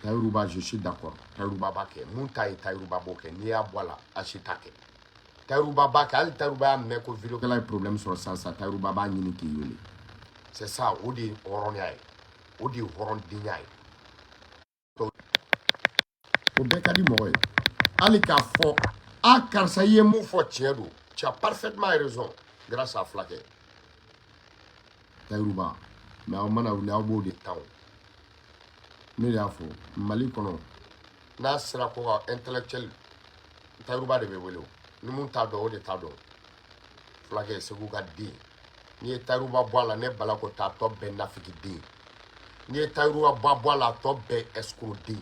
Tayiruba je suis d'accord Tayiruba b'a kɛ mun ta ye Tayiruba b'o kɛ n'i y'a bɔ a la a si t'a kɛ Tayiruba b'a kɛ hali Tayiruba y'a mɛn ko videokɛla ye problème sɔrɔ sisan Tayiruba b'a ɲini k'i wele c'est ça o de ye hɔrɔnya ye o de ye hɔrɔndenya ye o bɛɛ ka di mɔgɔ ye hali k'a fɔ a karisa i ye mun fɔ tiɲɛ don tu as parfaitement raison grâce à Fulakɛ Taïrouba. Mais on m'a dit au de temps. Mais il y a faux. Mali kono. N'a sera quoi intellectuel. Taïrouba de Bewelo. Nous mon tado de tado. Flagé c'est vous gardez. Ni Taïrouba boit la neb balako ta top ben nafiki di. Ni Taïrouba boit la top ben escroqué.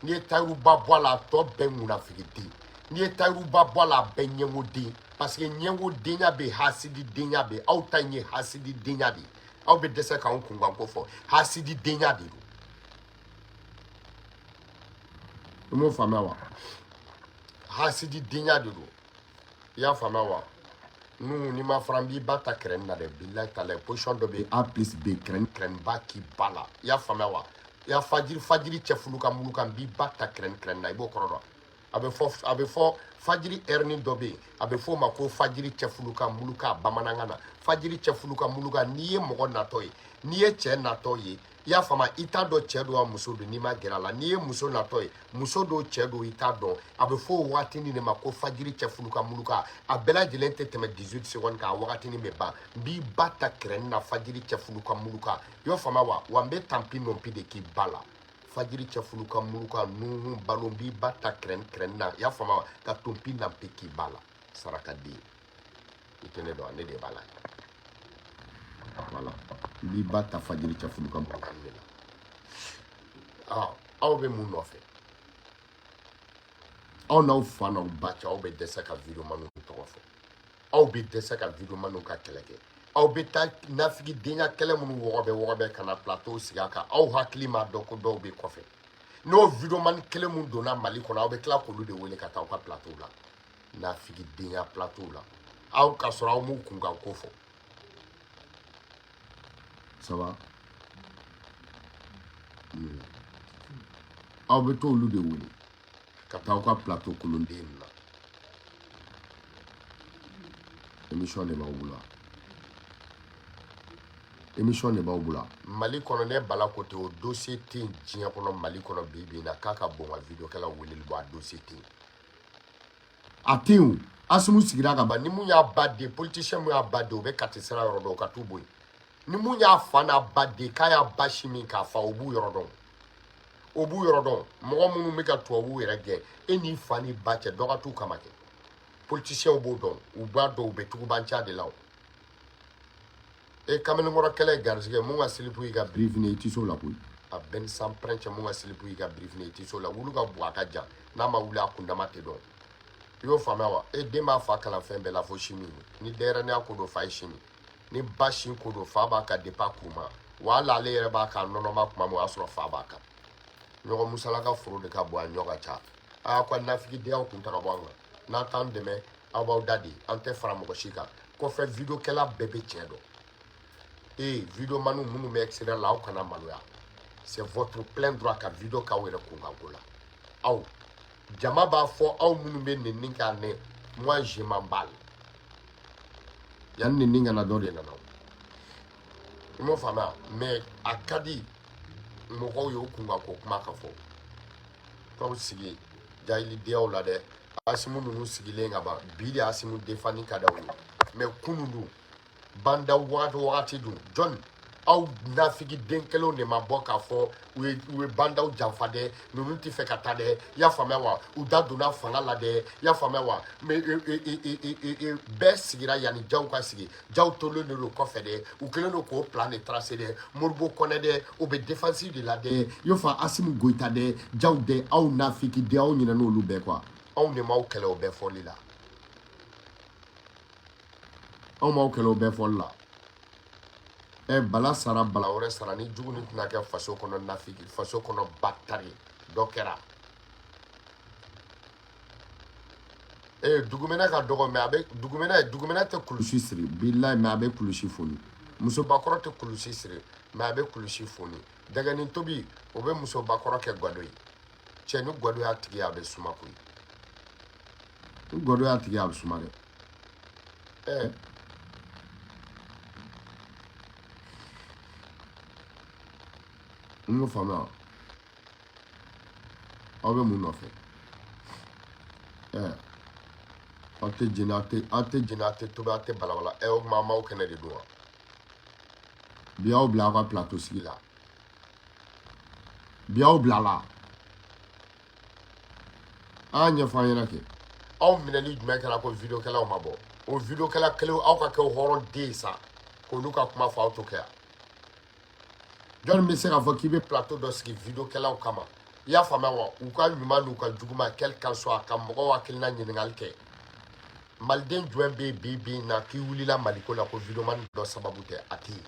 Ni Taïrouba boit la top ben munafiki di. Ni Taïrouba boit la ben nyengo di. Parce que nyengo dinya be hasidi dinya be. Au tanye hasidi dinya be. Au be dese ka on kunga kofo. Hasidi dinya be. Mo fama wa. Hasidi dinya de do. Ya fama wa. Nous, ni ma frambi bata kren na de billahi ta la position de be A plus B kren ba ki bala. Ya fama wa. Ya fajiri chefuluka muluka bi bata kren na ibo korodo. Abe fo fajiri erni dobe abe fo mako fajiri chefuluka muluka bamanangana fajiri chefuluka muluka niye mogo natoye niye che natoye ya fama ita do che do muso do ni ma gerala niye muso natoye muso do che do ita do abe fo wati ni mako fajiri chefuluka muluka abela jelente teme 18 secondes ka wakati ni meba bi bata kren na fajiri chefuluka muluka yo fama wa mbe tampi non pi de ki bala fajiri chefuluka muluka nuhu balombi bata kren na ya fama ka tumpi na peki bala saraka di itene do ane de bala voilà bi bata fajiri chefuluka muluka aw be mun nofe aw n'aw fa n'aw ba cɛ aw be dɛsɛ ka video manu tɔgɔ fɔ aw be dɛsɛ ka video manu ka kɛlɛ kɛ aw be taa nafigi denya kɛlɛ minnu wɔgɔbɛ kana plateau sigi a kan aw hakili m'a dɔn ko dɔw be kɔfɛ n'o video mani kelen mun donna Mali kɔnɔ aw be tila k'olu de wele ka taa aw ka plateau la nafigi denya plateau la aw ka sɔrɔ aw m'u kunkan ko fɔ ça va aw be t'olu de wele ka taa aw ka plateau kolonden na émission de b'aw bolo émission de b'aw bolo Mali kɔnɔ ne bala ko ten o dossier tɛ yen diɲɛ kɔnɔ Mali kɔnɔ bi bi in na k'a ka bon ka video kɛla weleli bɔ a dossier tɛ yen a tɛ yen o Asimu sigira ka ban ni mun y'a ba de politicien mun y'a ba de o bɛ kati sira yɔrɔ dɔn o ka t'u bɔ yen ni mun y'a fa n'a ba de k'a y'a ba si min k'a fa o b'u yɔrɔ dɔn o b'u yɔrɔ dɔn mɔgɔ minnu bɛ ka tubabuw yɛrɛ gɛn e n'i fa n'i ba cɛ dɔ ka t'u kama kɛ politiciens b'o dɔn u b'a dɔn u bɛ tugubanca de la o e kamalenkɔrɔ kɛlɛ garisɛgɛ mun ka silipu y'i ka birifini i tɛ s'o la koyi a bɛn san pɛrɛncɛ mun ka silipu y'i ka birifini i tɛ s'o la wulu ka bon a ka jan n'a ma wuli a kundama tɛ dɔn i y'o faamuya wa e den b'a fa kalan fɛn bɛɛ la fo sini ni denɲɛrɛninya ko don fa ye sini ni ba sin ko don fa b'a kan depuis a kuruma wa hali ale yɛrɛ b'a kan nɔnɔma kuma min o y'a sɔrɔ fa b'a kan ɲɔgɔn musala ka foro de ka bon a ɲɔ ka ca a ko nafigidenyaw kun ta ka bɔ an kan n'a t'an dɛmɛ aw b'aw da di an tɛ fara mɔgɔ si kan kɔfɛ videokɛla bɛɛ bɛ tiɲɛ dɔn video manu minnu bɛ extérieur la aw kana maloya c'est votre plein droit ka video k'aw yɛrɛ kunkanko la aw jama b'a fɔ aw minnu bɛ nɛni k'a nɛ moi je m'en bats yanni nɛni kana dɔ de nana i m'o faamuya mais a ka di mɔgɔw ye o kunkanko kuma ka fɔ k'aw sigi jahilidenyaw la dɛ Asimu ninnu sigilen ka ban bi de Asimu defani ka d'aw ye mais kunun dun banda wagati dun John aw nafigiden kelenw de ma bɔ k'a fɔ u ye bandaw janfa dɛ ninnu tɛ fɛ ka taa dɛ i y'a faamuya wa u da donna fanga la dɛ i y'a faamuya wa mais bɛɛ sigira yanni jaw ka sigi jaw tolen de don kɔfɛ dɛ u kɛlen don k'o plan de tracer dɛ Moribo Kɔnɛ dɛ o bɛ défensive de la dɛ i y'o fɔ Asimu Goyita dɛ jaw dɛ aw nafigiden aw ɲinɛna olu bɛɛ quoi anw de m'aw kɛlɛ o bɛɛ fɔli la anw m'aw kɛlɛ o bɛɛ fɔli la bala sara bala wɛrɛ sara ni jugu ni tɛna kɛ faso kɔnɔ nafigi faso kɔnɔ batari dɔ kɛra dugumɛnɛ ka dɔgɔ mais a bɛ dugumɛnɛ tɛ kulusi siri bilahi mais a bɛ kulusi foni musobakɔrɔ tɛ kulusi siri mais a bɛ kulusi foni dɛgɛni tobi o bɛ musobakɔrɔ kɛ gado ye cɛ ni gado y'a tigi a bɛ suma koyi ni gado y'a tigi a bɛ suma dɛ n y'o faamuya aw bɛ mun nɔfɛ aw tɛ jeni aw tɛ tobi aw tɛ balabala o maa m'aw kɛnɛ de dun wa Biaw bla ka plateau sigi la. Biaw bla la. Anya fanya ke. Aw minali jumɛn kɛra ko video kɛlaw ma bɔ. O video kɛla kelen aw ka kɛ hɔrɔn den sa. K'olu ka kuma fɔ aw to kɛ. Jɔn bɛ se k'a fɔ k'i bɛ plateau dɔ sigi video kɛlaw kama. I y'a faamuya wa? U ka ɲuman n'u ka juguman quel qu'en soit ka mɔgɔw hakilina ɲininkali kɛ. Maliden jumɛn bɛ bi na k'i wulila Maliko la ko videoman dɔ sababu tɛ a tɛ yen.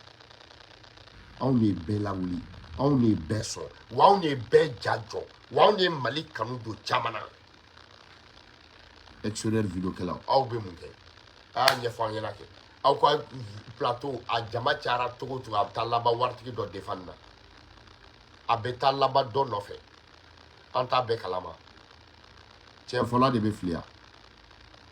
Anw de ye bɛɛ lawuli, anw de ye bɛɛ sɔn, wa anw de ye bɛɛ ja jɔ, wa anw de ye Mali kanu don caman na. Extérieur video kɛlaw aw bɛ mun kɛ? A y'a ɲɛfɔ an ɲɛna kɛ. Aw ka plateau a jama cayara cogo o cogo a bɛ taa laban waritigi dɔ défendre na. A bɛ taa laban dɔ nɔfɛ. An t'a bɛɛ kalama. Tiɲɛ fɔla de bɛ fili yan.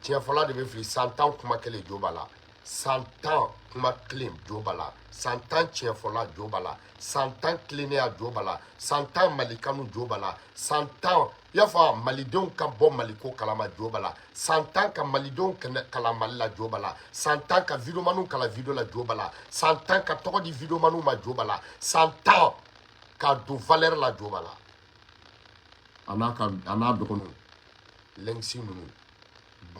Tiɲɛ fɔla de bɛ fili 100 ans kuma kelen jo b'a la. 100 ans kuma kelen jo b'a la. 100 ans tiɲɛ fɔla jo b'a la. 100 ans tilennenya jo b'a la. 100 ans malikanu jo b'a la. 100 ans i y'a fɔ malidenw ka bɔ maliko kalama jo b'a la. 100 ans ka malidenw kalan Mali la jo b'a la. 100 ans ka videomaniw kalan video la jo b'a la. 100 ans ka tɔgɔ di videomaniw ma jo b'a la. 100 ans ka don valeur la jo b'a la. A n'a dɔgɔninw Lengsi ninnu.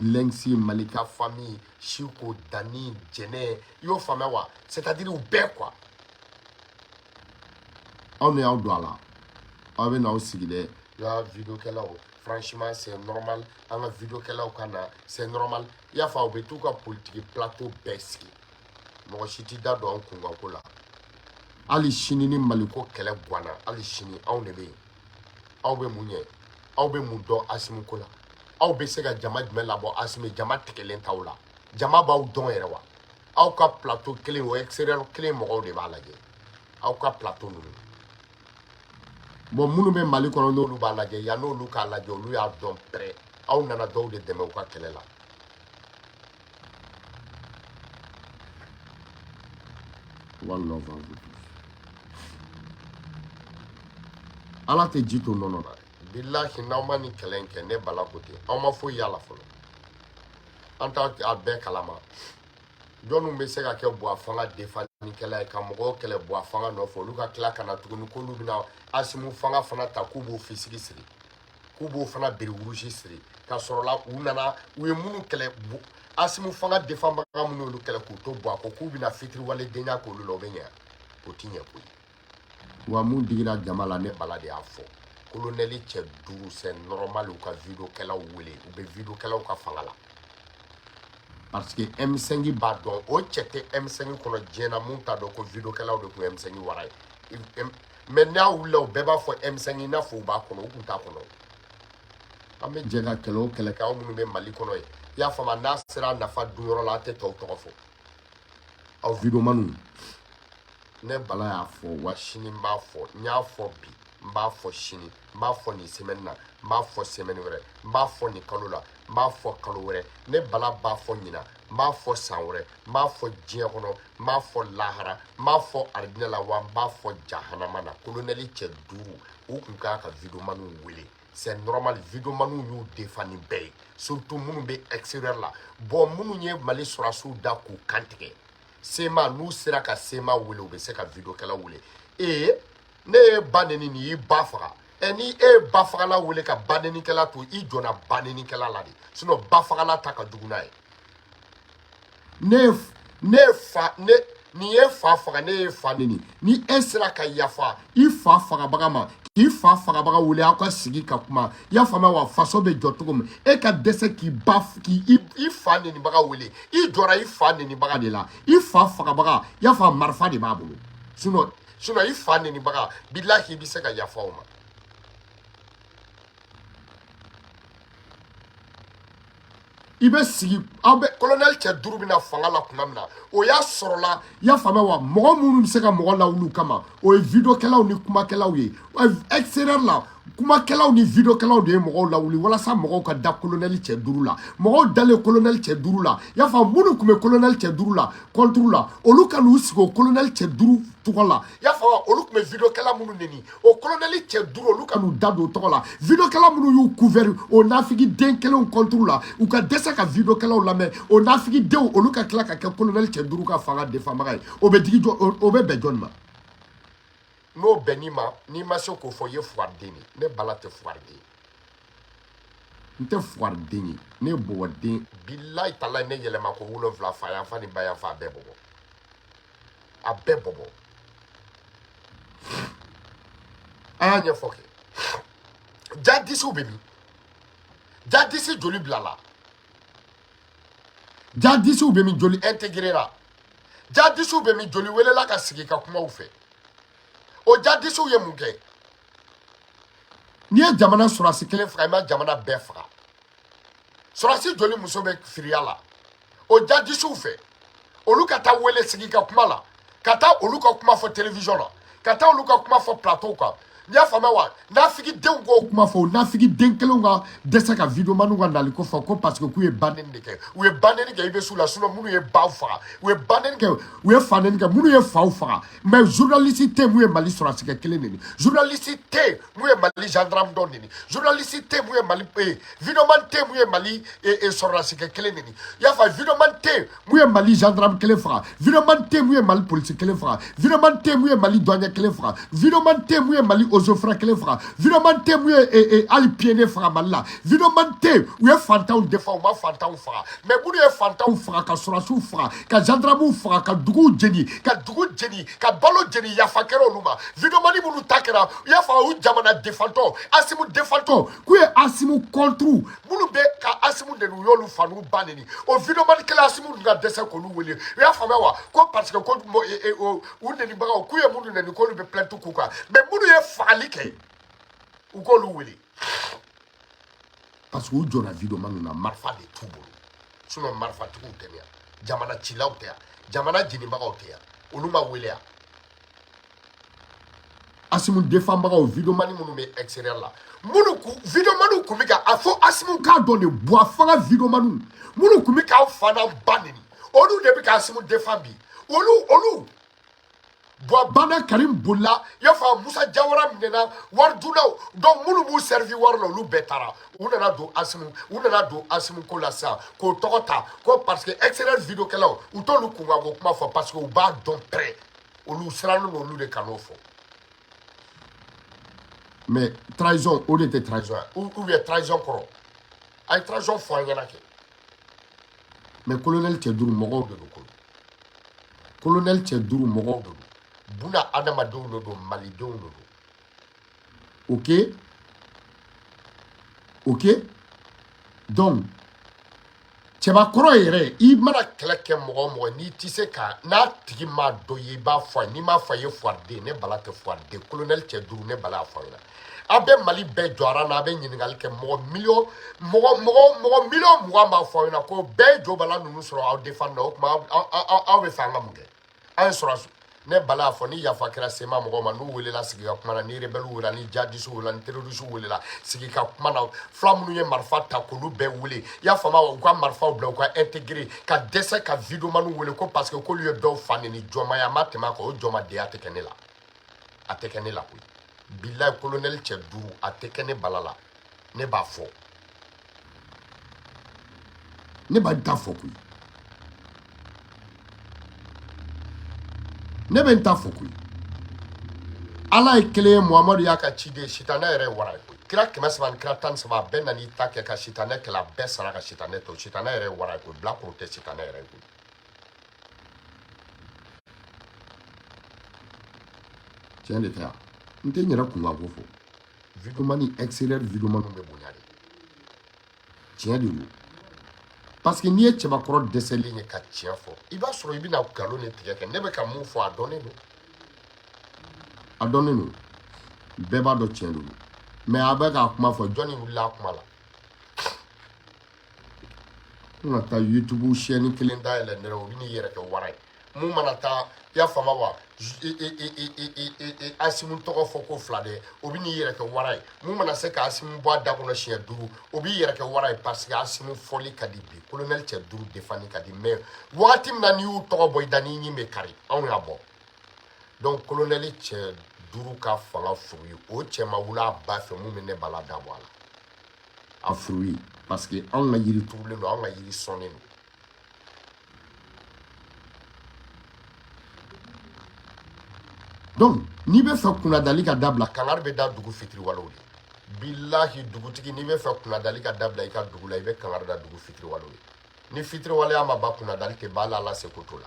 Lengsi, Malika famille, Chiko, Dani, Djene, yo faamuya wa? C'est-à-dire u bɛɛ quoi. Aw ni aw don a la. Aw bɛ n'aw sigi dɛ. Ya video kɛlaw, franchement c'est normal. An ka video kɛlaw ka na, c'est normal. I y'a fɔ aw bɛ t'u ka politique plateau bɛɛ sigi. Mɔgɔ si t'i da don an kunkanko la. Hali sini ni Maliko kɛlɛ guanna, hali sini anw de bɛ yen. Aw bɛ mun ɲɛ? Aw bɛ mun dɔn Asimu ko la? Aw bɛ se ka jama jumɛn labɔ Asimi jama tigɛlen t'aw la? Jama b'aw dɔn yɛrɛ wa? Aw ka plateau kelen o extérieur kelen mɔgɔw de b'a lajɛ. Aw ka plateau ninnu. Bon minnu bɛ Mali kɔnɔ n'olu b'a lajɛ yan n'olu k'a lajɛ olu y'a dɔn pɛrɛ. Aw nana dɔw de dɛmɛ u ka kɛlɛ la. One love and good. Ala tɛ ji to nɔnɔ la. Bilahi n'aw ma ni kɛlɛ in kɛ ne bala ko ten aw ma foyi y'a la fɔlɔ. An t'a a bɛɛ kalama. Jɔnniw bɛ se ka kɛ buwa fanga défendikɛla ye ka mɔgɔw kɛlɛ buwa fanga nɔfɛ olu ka tila ka na tuguni k'olu bɛna Asimu fanga fana ta k'u b'o fisigi siri k'u b'o fana biri wurusi siri ka sɔrɔ la u nana u ye minnu kɛlɛ Asimu fanga défendbaga minnu y'olu kɛlɛ k'u to buwa ko k'u bɛna fitiriwaleden k'olu la o bɛ ɲɛ o ti ɲɛ koyi. Wa mun digira jama la ne bala de y'a fɔ. Colonel cɛ 5 c'est normal u ka video kɛlaw wele u bɛ video kɛlaw ka fanga la. Parce que M5 b'a dɔn o cɛ tɛ M5 kɔnɔ diɲɛ na mun t'a dɔn ko video kɛlaw de tun M5 wara ye. Mais n'a wulila u bɛɛ b'a fɔ M5 i n'a fɔ u b'a kɔnɔ u tun t'a kɔnɔ. An bɛ jɛ ka kɛlɛ o kɛlɛ kɛ aw minnu bɛ Mali kɔnɔ ye. I y'a faamu n'a sera nafa dunyɔrɔ la a tɛ tɔw tɔgɔ fɔ. Aw videomaniw ne bala y'a fɔ wa sini n b'a fɔ n y'a fɔ bi n b'a fɔ sini n b'a fɔ nin semaine na n b'a fɔ semaine wɛrɛ n b'a fɔ nin kalo la n b'a fɔ kalo wɛrɛ ne bala b'a fɔ ɲina n b'a fɔ san wɛrɛ n b'a fɔ diɲɛ kɔnɔ n b'a fɔ lahara n b'a fɔ aridinɛ la wa n b'a fɔ jahanama na colonel cɛ 5 u tun kan ka videomaniw wele c'est normal videomaniw y'u défend nin bɛɛ ye surtout minnu bɛ extérieur la bon minnu ye Mali sɔrɔsiw da k'u kantigɛ Sema n'u sera ka Sema wele u bɛ se ka video kɛla wele ne ye ba neni ni y'i ba faga ni e ba fagala wele ka ba nenikɛla to i jɔna ba nenikɛla la de sinon ba fagala ta ka jugu n'a ye ni ye fa faga ne ye fa neni ni e sera ka yafa i fa fagabaga ma k'i fa fagabaga wele aw ka sigi ka kuma i y'a faamuya wa faso bɛ jɔ cogo min e ka dɛsɛ k'i fa nenibaga wele i jɔra i fa nenibaga de la i fa fagabaga i y'a fɔ marifa de b'a bolo sinon i fa nenibaga bilahi i bɛ se ka yafa o ma i bɛ sigi aw bɛ colonel cɛ 5 bɛna fanga la tuma min na o y'a sɔrɔ la i y'a faamuya wa mɔgɔ minnu bɛ se ka mɔgɔ lawuli kama o ye videokɛlaw ni kumakɛlaw ye extérieur la kumakɛlaw ni videokɛlaw de ye mɔgɔw lawuli walasa mɔgɔw ka da colonel cɛ 5 la mɔgɔw dalen colonel cɛ 5 la i y'a faamu minnu tun bɛ colonel cɛ 5 la contre la olu ka n'u sigi o colonel cɛ 5 tɔgɔ la i y'a fa olu me video kala munu neni o colonel che duro olu ka nu dado to la video kala munu yu couvert o nafigi den kelen contre la u ka desa ka video kala la me o nafigi de olu ka kla ka ke colonel che duro ka fanga de fama ga o be digi o be be jon ma no benima ni ma so ko fo ye fuardeni ne balate fuardeni nte fuardeni ne bo den billahi tala ne yele ma ko wulo vla fa ya fa ni ba ya fa be bobo a be bobo anya foke jadisi be mi jadisi joli blala jadisi be mi joli intégrer la jadisi be mi joli wele la ka sigi ka kuma u fe o jadisi ye munke ni e jamana surasi kelen fra ma jamana be fra surasi joli muso be firiya la o jadisi fe olu ka ta wele sigi ka kuma la kata olu ka kuma fo télévision la kata olu ka kuma fo plateau ka nya fama wa nafigi den ko kuma fo nafigi den kelen ka desa ka video manu ka nali ko fo ko parce que ku ye banen de ke u ye banen ke ibe sula suno munu ye ba fa u ye banen ke u ye fanen ke munu ye fa fa mais journaliste te mu ye mali sura sike kelen ni journaliste te mu ye mali gendarme don ni journaliste te mu ye mali video man te mu ye mali sura sike kelen ni ya fa video man te mu ye mali gendarme kelen fa video man te mu ye mali police kelen fa video man te mu ye mali douanier kelen fa video man te mu ye mali Ozofra kelen fra video man te mu ali piene fra malla video man te u ye fantaw defa u ma fantaw fra mais bu ye fantaw fra ka surasu fra ka gendarme fra ka dugu jeni ka balo jeni ya fakero luma video mani bulu takera ya fa u jamana defanto asimu defanto ku ye asimu contre bulu be ka asimu de nu yolu fanu baneni o video man kala asimu nga desa ko lu wele ya fa wa ko parce que ko u ne ni baga ku ye munu ne ni ko lu be plainte ku ka mais munu ye alike u ko lu wili parce que u jona video man na marfa de tubo suno marfa tuku temia jamana chilaw te jamana jini baga te olu ma wele asimu defend baga video mani munu me extérieur la munu ku video manu ku mika afo asimu ka don de bois fanga video manu munu ku mika fana banini olu de bika asimu defend bi olu Bois bana Karim Boula, yafa Moussa Diawara minena war duna donc munu bu servi war lo lu betara unana do asimu ko la sa ko tokota ko parce que excellent vidéo kala u to lu kunga ko kuma fo parce que u ba don prêt o lu sranu no lu de kanofo mais trahison o de trahison ou bien trahison koro ay trahison fo ngana ke mais colonel Tchedourou mogo de ko colonel Tchedourou mogo de buna adama do mali do ok donc cheba koro yere I mana keleke mogo ni tise ka na tigi ma do ye ba fo ni ma fo ye foarde ne bala te foarde colonel Tchedourou ne bala fo na abe mali be jora na be nyingal ke mogo million ma fo na ko be jo bala nunu soro aw defend no ma aw be fanga muge ay soro ne bala fo ni yafa kera sema mogo ma nu wele la sigi ka kuma na ni rebelu wala ni jadisu wala ni terroristu wele la sigi ka kuma na flamunu ye marfa ta kolu be wele ya fama wa kwa marfa bla kwa intégrer ka dese ka video manu wele ko parce que ko lieu do fani ni joma ya matema ko joma de atekene la ko billahi colonel Tchedourou atekene balala ne ba fo ne ba ta fo ko ne ben ta fo kuy ala ikele Muhammadu ya ka chide shitana ere wara kuy kira kemesman kira tan sama ben na ni take ka shitana kala besara ka shitana to shitana ere wara kuy black protest shitana ere kuy tiens de ta nte nyara kunga ko fo video mani excellent video manu me bonyade tiens de parce que ni e cheba koro deseli ni ka tiens fo iba soro ibina galo ne tigeke nebe ka mu fo adonne no beba do tiens do mais abeka kuma fo Johnny wula kuma la na ta YouTube chaîne kilenda ele ndero bini yere ke waray mu manata ya fama wa asimu toko foko flade obini yere ke waray mu mana se ka asimu bo da kono shia duru obi yere ke waray parce que asimu foli kadibi colonel Tchedourou defani kadi mais wakati mna ni u toko boy dani nyi me kari on ya bo donc colonel cɛ duuru ka fanga furu ye o cɛ ma wuli a ba fɛ mun bɛ ne bala dabɔ a la a furu ye parce que anw ka yiri turulen don anw ka yiri sɔnnen don donc n'i bɛ fɛ kunnadali ka dabila kangari bɛ da dugu fitiriwalew de bilahi dugutigi n'i bɛ fɛ kunnadali ka dabila i ka dugu la i bɛ kangari da dugu fitiriwalew ye ni fitiriwaleya ma ban kunnadali tɛ ban hali ala seko t'o la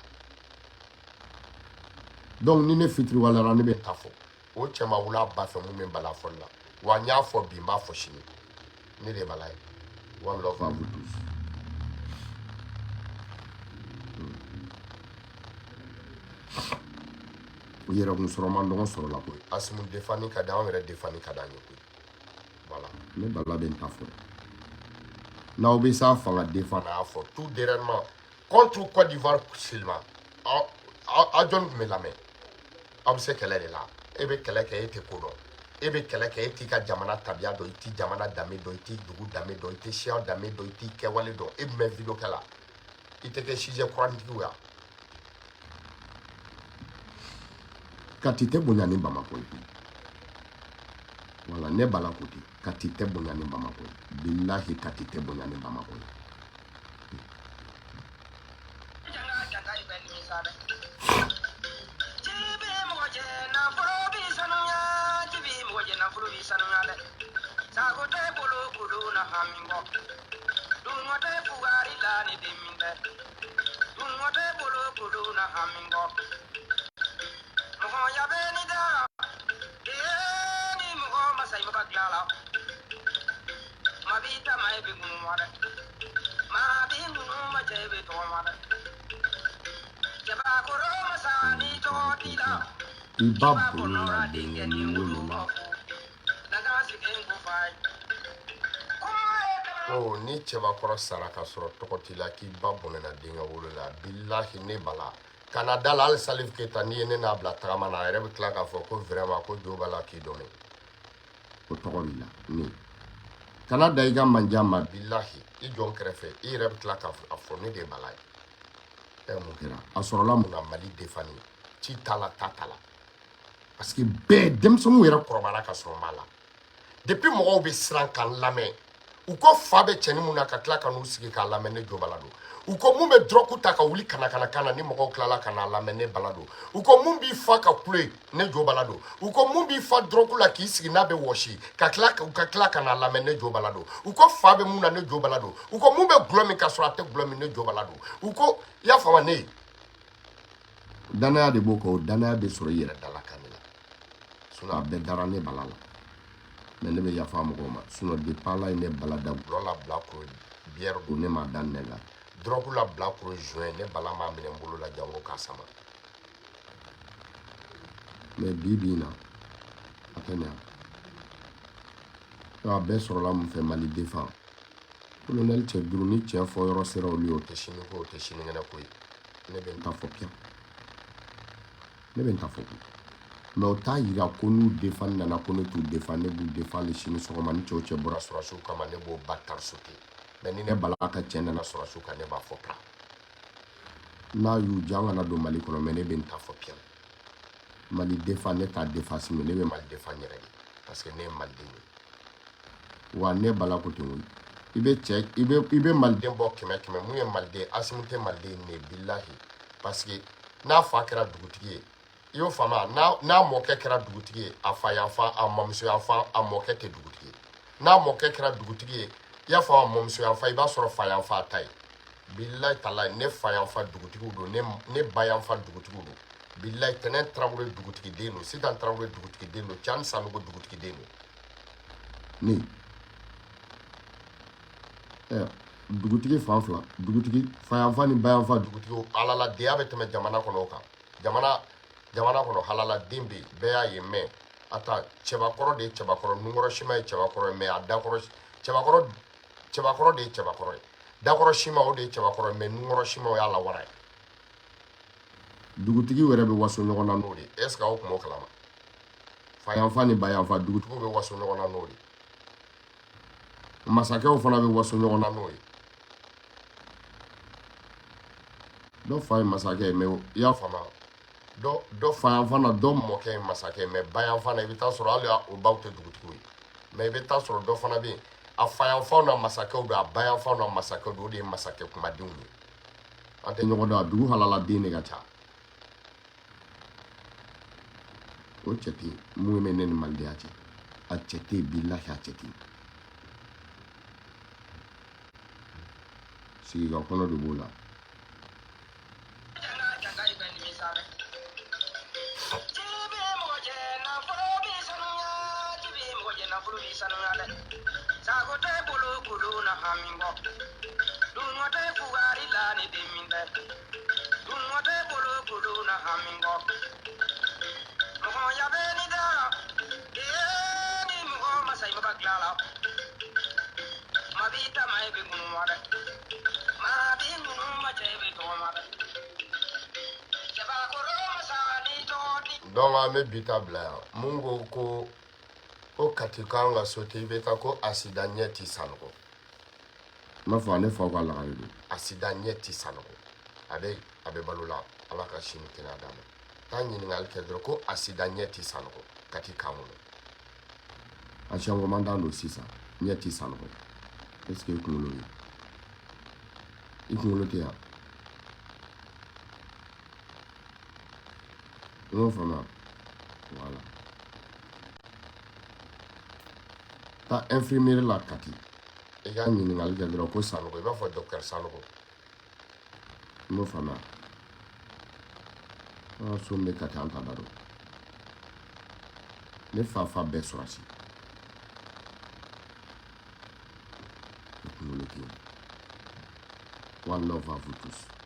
donc ni ne fitiriwalera ne bɛ ta fɔ o cɛ ma wuli a ba fɛ mun bɛ bala fɔli la wa n y'a fɔ bi n b'a fɔ sini ne de bala ye one love à vous tous. u yɛrɛ kun sɔrɔ man dɔgɔ sɔrɔ la koyi asimu defani ka di anw yɛrɛ defani ka d'an ye koyi voilà ne bala bɛ n ta fɔ n'aw bɛ s'a fanga defan a y'a fɔ tout dernièrement contre Côte d'Ivoire seulement a jɔn tun bɛ lamɛn aw bɛ se kɛlɛ de la e bɛ kɛlɛ kɛ e tɛ ko dɔn e bɛ kɛlɛ kɛ e t'i ka jamana tabiya dɔn i t'i jamana danbe dɔn i t'i dugu danbe dɔn i t'i siya danbe dɔn i t'i kɛwale dɔn e bɛ mɛn video kɛ la i tɛ kɛ sijɛ kurantigiw ya Kati tɛ bonya ni Bamako ye voilà ne bala ko ten Kati tɛ bonya ni Bamako ye bilahi Kati tɛ bonya ni Bamako ye Iba bonya dengan ni wulula. Oh ni cɛbakɔrɔ sara ka sɔrɔ tɔgɔ t'i la k'i ba bɔnɛna denkɛ wolo la bilahi ne bala kana da la hali Salif Keita n'i ye ne n'a bila tagama na a yɛrɛ bɛ tila k'a fɔ ko vraiment ko jo b'a la k'i dɔn o tɔgɔ b'i la ne kana da i ka manja ma bilahi i jɔn kɛrɛfɛ i yɛrɛ bɛ tila k'a fɔ ne de bala ye mun kɛra a sɔrɔla mun na Mali defani ci t'a la ta t'a la parce que bɛɛ denmisɛnninw yɛrɛ kɔrɔbayara ka sɔrɔ m'a la depuis mɔgɔw bɛ siran k'an lamɛn u ko fa bɛ cɛni mun na ka tila ka n'u sigi k'a lamɛn ne jo bala don u ko mun bɛ dɔrɔku ta ka wuli kana ni mɔgɔw tilala ka n'a lamɛn ne bala don u ko mun b'i fa ka kule ne jo bala don u ko mun b'i fa dɔrɔku la k'i sigi n'a bɛ wɔsi ka tila ka n'a lamɛn ne jo bala don u ko fa bɛ mun na ne jo bala don u ko mun bɛ gulɔ min ka sɔrɔ a tɛ gulɔ min ne jo bala don u ko i y'a faamu ne ye danaya de b'o kɛ o danaya bɛ sɔrɔ i yɛrɛ dala kan ne la sinon a bɛɛ dara ne bala la mais ne bɛ yafa mɔgɔw ma sinon depuis Ala ye ne bala da gulɔ la bilakoro bière don ne m'a da ne la drogue la bilakoro juin ne bala m'a minɛ n bolo la jango k'a sama mais bi bi in na a tɛ ɲa a bɛɛ sɔrɔla mun fɛ Mali défend colonel cɛ duuru ni cɛ fɔ yɔrɔ sera olu ye o tɛ sini ko o tɛ sinikɛnɛ ko ye ne bɛ n ta fɔ piyan ne bɛ n ta fɔ ko mais o t'a yira ko n'u défend nana ko ne t'u défend ne b'u défend le sini sɔgɔma ni cɛw cɛ bɔra sɔrɔsiw kama ne b'o ba tarisuté mais ni ne bala ka cɛ nana sɔrɔsiw kan ne b'a fɔ pra n'a y'u diya an kana don Mali kɔnɔ mais ne bɛ n ta fɔ piyan Mali défend ne t'a défense mais ne bɛ Mali défend yɛrɛ de parce que ne ye Maliden ye wa ne bala ko ten koyi i bɛ Maliden bɔ kɛmɛ kɛmɛ mun ye Maliden Asimu tɛ Maliden ne bilahi parce que n'a fa kɛra dugutigi ye i y'o faamu n'a mɔkɛ kɛra dugutigi ye a fa yanfan a mɔmuso yanfan a mɔkɛ tɛ dugutigi ye n'a mɔkɛ kɛra dugutigi ye i y'a fɔ a mɔmuso yanfan i b'a sɔrɔ fa yanfan a ta ye bilahi talahi ne fa yanfan dugutigiw don ne ba yanfan dugutigiw don bilahi Tɛnɛn Tarawele dugutigiden don Sitan Tarawele dugutigiden don Cani Sanogo dugutigiden don ne dugutigi fan fila dugutigi fa yanfan ni ba yanfan dugutigiw alaladenya bɛ tɛmɛ jamana kɔnɔ o kan jamana kɔnɔ halaladen bɛ yen bɛɛ y'a ye mais a ta cɛbakɔrɔ de ye cɛbakɔrɔ nunkɔrɔ sima ye cɛbakɔrɔ ye mais a dakɔrɔ cɛbakɔrɔ de ye cɛbakɔrɔ ye dakɔrɔ sima o de ye cɛbakɔrɔ ye mais nunkɔrɔ sima o y'a lawara ye dugutigi yɛrɛ bɛ waso ɲɔgɔn na n'o de est ce que aw tun b'o kalama fa yanfan ni ba yanfan dugutigiw bɛ waso ɲɔgɔn na n'o de masakɛw fana bɛ waso ɲɔgɔn na n'o ye dɔ fa ye masakɛ ye mais i y'a faamu dɔ fa yan fana dɔ mɔkɛ masakɛ mais ba yan fana i bɛ taa sɔrɔ hali o baw tɛ dugutigiw ye mais i bɛ taa sɔrɔ dɔ fana bɛ yen a fa yan faw na masakɛw don a ba yan faw na masakɛw don o de ye masakɛ kumadenw ye an tɛ ɲɔgɔn dɔn a dugu halala den de ka ca o cɛ tɛ yen mun bɛ ne ni malidenya cɛ a cɛ tɛ yen bilahi a cɛ tɛ yen sigika kɔnɔ de b'o la donc an bɛ bi ta bila yan mun ko ko kati kan ka so ten i bɛ taa ko asida ɲɛ tɛ sanɔgɔ n b'a fɔ ale faw ka lagare don asida ɲɛ tɛ sanɔgɔ a bɛ balo la ala ka sini kɛnɛya d'a ma taa ɲininkali kɛ dɔrɔn ko asida ɲɛ tɛ sanɔgɔ kati kan kɔnɔ a sɛnkomandan don sisan ɲɛ tɛ sanɔgɔ est ce que i kunkolo ye i kunkolo tɛ yan i y'o faamuya voilà taa infirmière la kati i ka ɲininkali kɛ dɔrɔn ko sanɔgɔ i b'a fɔ docteur sanɔgɔ i m'o faamuya an ka so min bɛ kati an t'a da dɔn ne fa bɛɛ sɔrɔsi i kunkolo tɛ yen one love à vous tous.